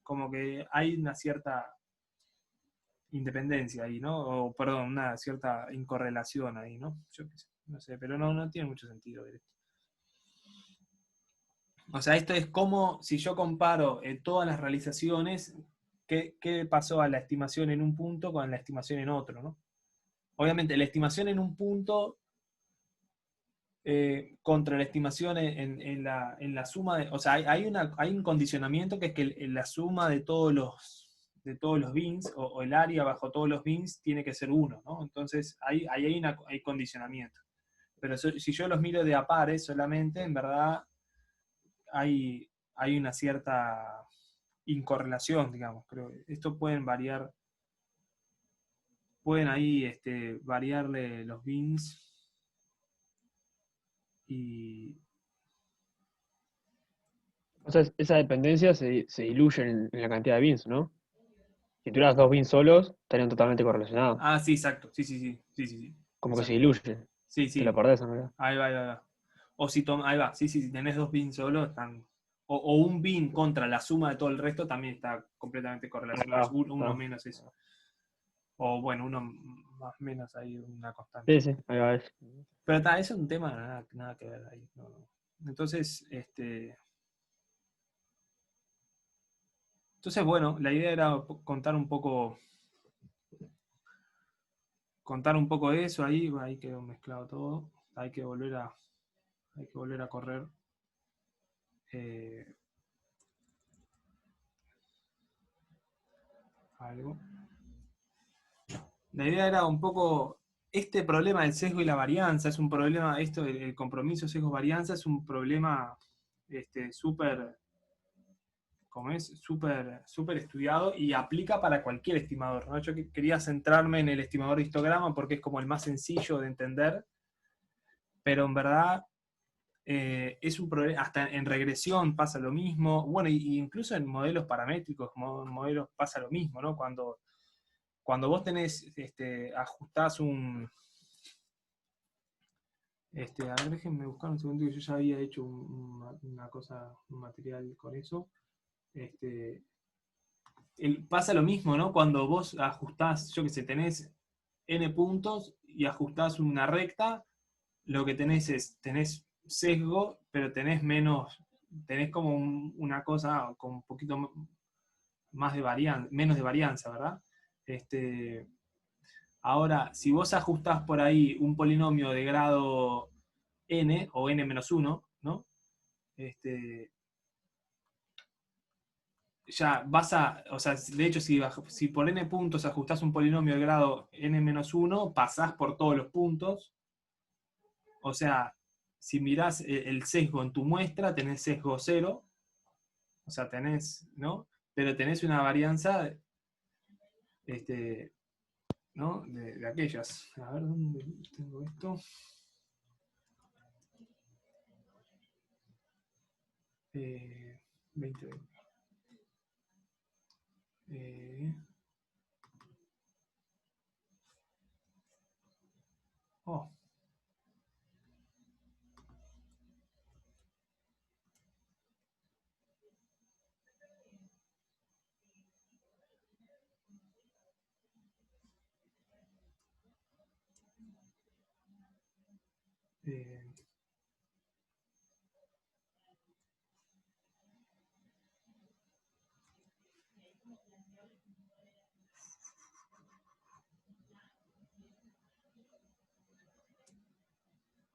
Speaker 1: como que hay una cierta independencia ahí, ¿no? O, perdón, una cierta incorrelación ahí, ¿no? Yo qué sé, no sé, pero no tiene mucho sentido ver esto. O sea, esto es como si yo comparo todas las realizaciones, ¿qué pasó a la estimación en un punto con la estimación en otro, ¿no? Obviamente, la estimación en un punto contra la estimación en la suma de... O sea, hay un condicionamiento que es que la suma de todos los bins, o el área bajo todos los bins, tiene que ser 1, ¿no? Entonces, ahí hay condicionamiento. Pero si yo los miro de a pares solamente, en verdad hay una cierta incorrelación, digamos. Creo que esto pueden variar, pueden ahí variarle los bins y...
Speaker 2: O sea, esa dependencia se diluye en la cantidad de bins, ¿no? Si tuvieras 2 bins solos, estarían totalmente correlacionados.
Speaker 1: Ah, sí, exacto. Sí.
Speaker 2: Como que se
Speaker 1: Exacto.
Speaker 2: diluye.
Speaker 1: Sí,
Speaker 2: Te la perdés, en realidad.
Speaker 1: ahí va. O si ahí va, sí, si tenés 2 bins solo, están... O un bin contra la suma de todo el resto también está completamente correlacionado. Es uno menos eso. O bueno, uno más o menos ahí, una constante.
Speaker 2: Sí, ahí va.
Speaker 1: Pero eso es un tema nada que ver ahí. No. Entonces, bueno, la idea era contar un poco de eso, ahí quedó mezclado todo. Hay que volver a correr. Algo. La idea era un poco, este problema del sesgo y la varianza es un problema, el compromiso sesgo-varianza es un problema súper, como es, súper estudiado y aplica para cualquier estimador, ¿no? Yo quería centrarme en el estimador de histograma porque es como el más sencillo de entender, pero en verdad es un problema, hasta en regresión pasa lo mismo, bueno, y incluso en modelos paramétricos, modelos pasa lo mismo, ¿no? Cuando cuando vos tenés, ajustás un... a ver, déjenme buscar un segundo, que yo ya había hecho una cosa, un material con eso. Pasa lo mismo, ¿no? Cuando vos ajustás, yo que sé, tenés n puntos y ajustás una recta, lo que tenés sesgo, pero tenés como una cosa con un poquito más de varianza, menos de varianza, ¿verdad? Ahora, si vos ajustás por ahí un polinomio de grado n o n-1, ¿no? Ya vas o sea, de hecho, si por n puntos ajustás un polinomio de grado n-1, pasás por todos los puntos. O sea, si mirás el sesgo en tu muestra, tenés sesgo 0. O sea, tenés, ¿no? Pero tenés una varianza, ¿no? De aquellas. A ver, ¿dónde tengo esto? 20. Oh.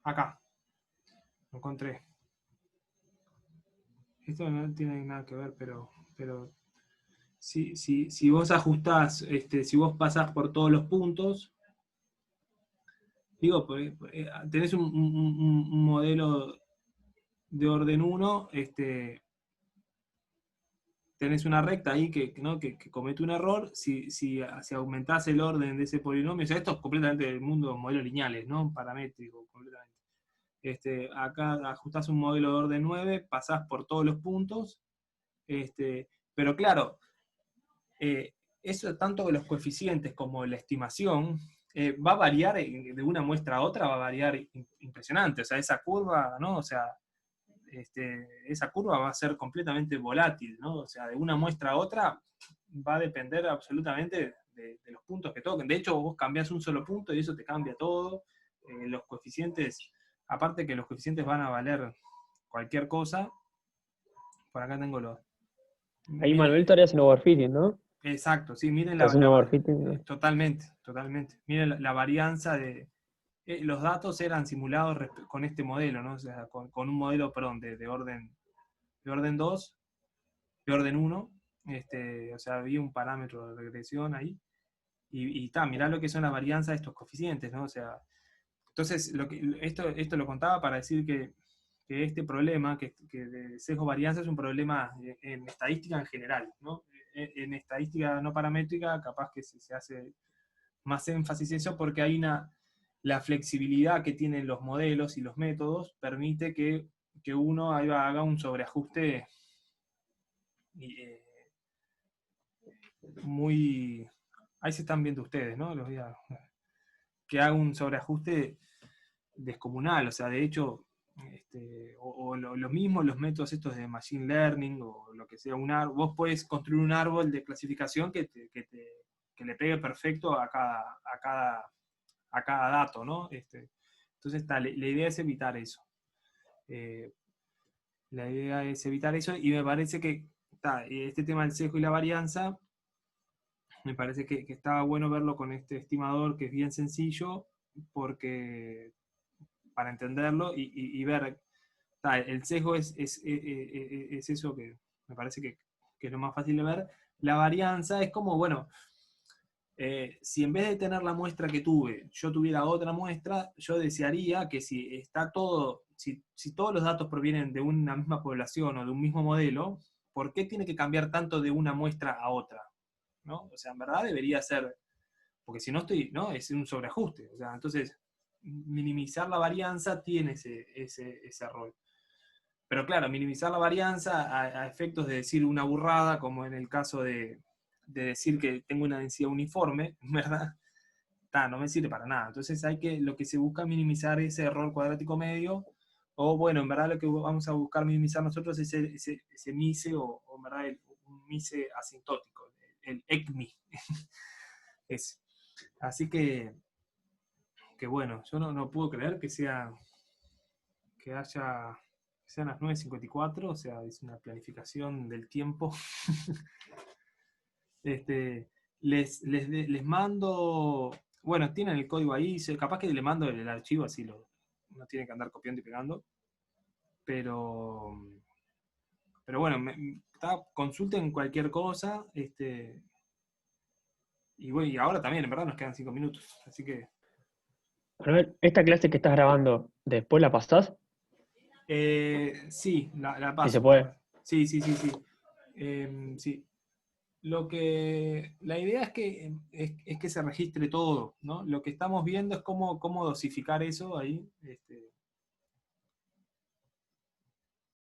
Speaker 1: Acá, lo encontré. Esto no tiene nada que ver, pero si vos ajustás, si vos pasás por todos los puntos, digo, tenés un modelo de orden 1, tenés una recta ahí ¿no? que comete un error. Si aumentás el orden de ese polinomio, o sea, esto es completamente del mundo de modelos lineales, ¿no? Paramétrico, completamente. Acá ajustás un modelo de orden 9, pasás por todos los puntos, pero claro, eso tanto los coeficientes como la estimación va a variar de una muestra a otra, va a variar impresionante. O sea, esa curva, ¿no? O sea, esa curva va a ser completamente volátil, ¿no? O sea, de una muestra a otra va a depender absolutamente de los puntos que toquen. De hecho, vos cambiás un solo punto y eso te cambia todo. Los coeficientes, aparte que los coeficientes van a valer cualquier cosa. Por acá tengo los...
Speaker 2: Ahí Manuel todavía hace un overfitting, ¿no?
Speaker 1: Exacto, sí, miren
Speaker 2: Hace un overfitting.
Speaker 1: totalmente. Miren la varianza de... los datos eran simulados con este modelo, ¿no? O sea, con un modelo, perdón, de orden 2, de orden 1. O sea, había un parámetro de regresión ahí. Y mirá lo que son las varianzas de estos coeficientes, ¿no? O sea, entonces, esto lo contaba para decir que este problema, que de sesgo-varianza, es un problema en estadística en general, ¿no? En estadística no paramétrica, capaz que se hace más énfasis en eso, porque hay la flexibilidad que tienen los modelos y los métodos permite que uno haga un sobreajuste muy... Ahí se están viendo ustedes, ¿no? Que haga un sobreajuste descomunal. O sea, de hecho, lo mismo los métodos estos de machine learning o lo que sea, vos podés construir un árbol de clasificación que le pegue perfecto a cada dato, ¿no? Entonces, la idea es evitar eso. La idea es evitar eso, y me parece que este tema del sesgo y la varianza, me parece que estaba bueno verlo con este estimador, que es bien sencillo, porque para entenderlo y ver, el sesgo es eso que me parece que es lo más fácil de ver. La varianza es como, bueno, si en vez de tener la muestra que tuve, yo tuviera otra muestra, yo desearía que si todos los datos provienen de una misma población o de un mismo modelo, ¿por qué tiene que cambiar tanto de una muestra a otra? ¿No? O sea, en verdad debería ser, porque si no ¿no? Es un sobreajuste. O sea, entonces, minimizar la varianza tiene ese rol. Pero claro, minimizar la varianza a efectos de decir una burrada, como en el caso de de decir que tengo una densidad uniforme, ¿verdad? No me sirve para nada. Entonces lo que se busca es minimizar ese error cuadrático medio, o bueno, en verdad lo que vamos a buscar minimizar nosotros es ese MISE, o en verdad un MISE asintótico, el ECMI. Así que bueno, yo no puedo creer que sean las 9:54, o sea, es una planificación del tiempo. Les mando, bueno, tienen el código ahí, capaz que le mando el archivo, así no tienen que andar copiando y pegando, pero bueno, consulten cualquier cosa, y bueno, y ahora también, en verdad nos quedan 5 minutos, así que...
Speaker 2: Manuel, ¿esta clase que estás grabando, después la pasás?
Speaker 1: Sí, la
Speaker 2: Si se
Speaker 1: paso.
Speaker 2: puede.
Speaker 1: Sí. Sí. Sí. La idea es que se registre todo, ¿no? Lo que estamos viendo es cómo dosificar eso ahí.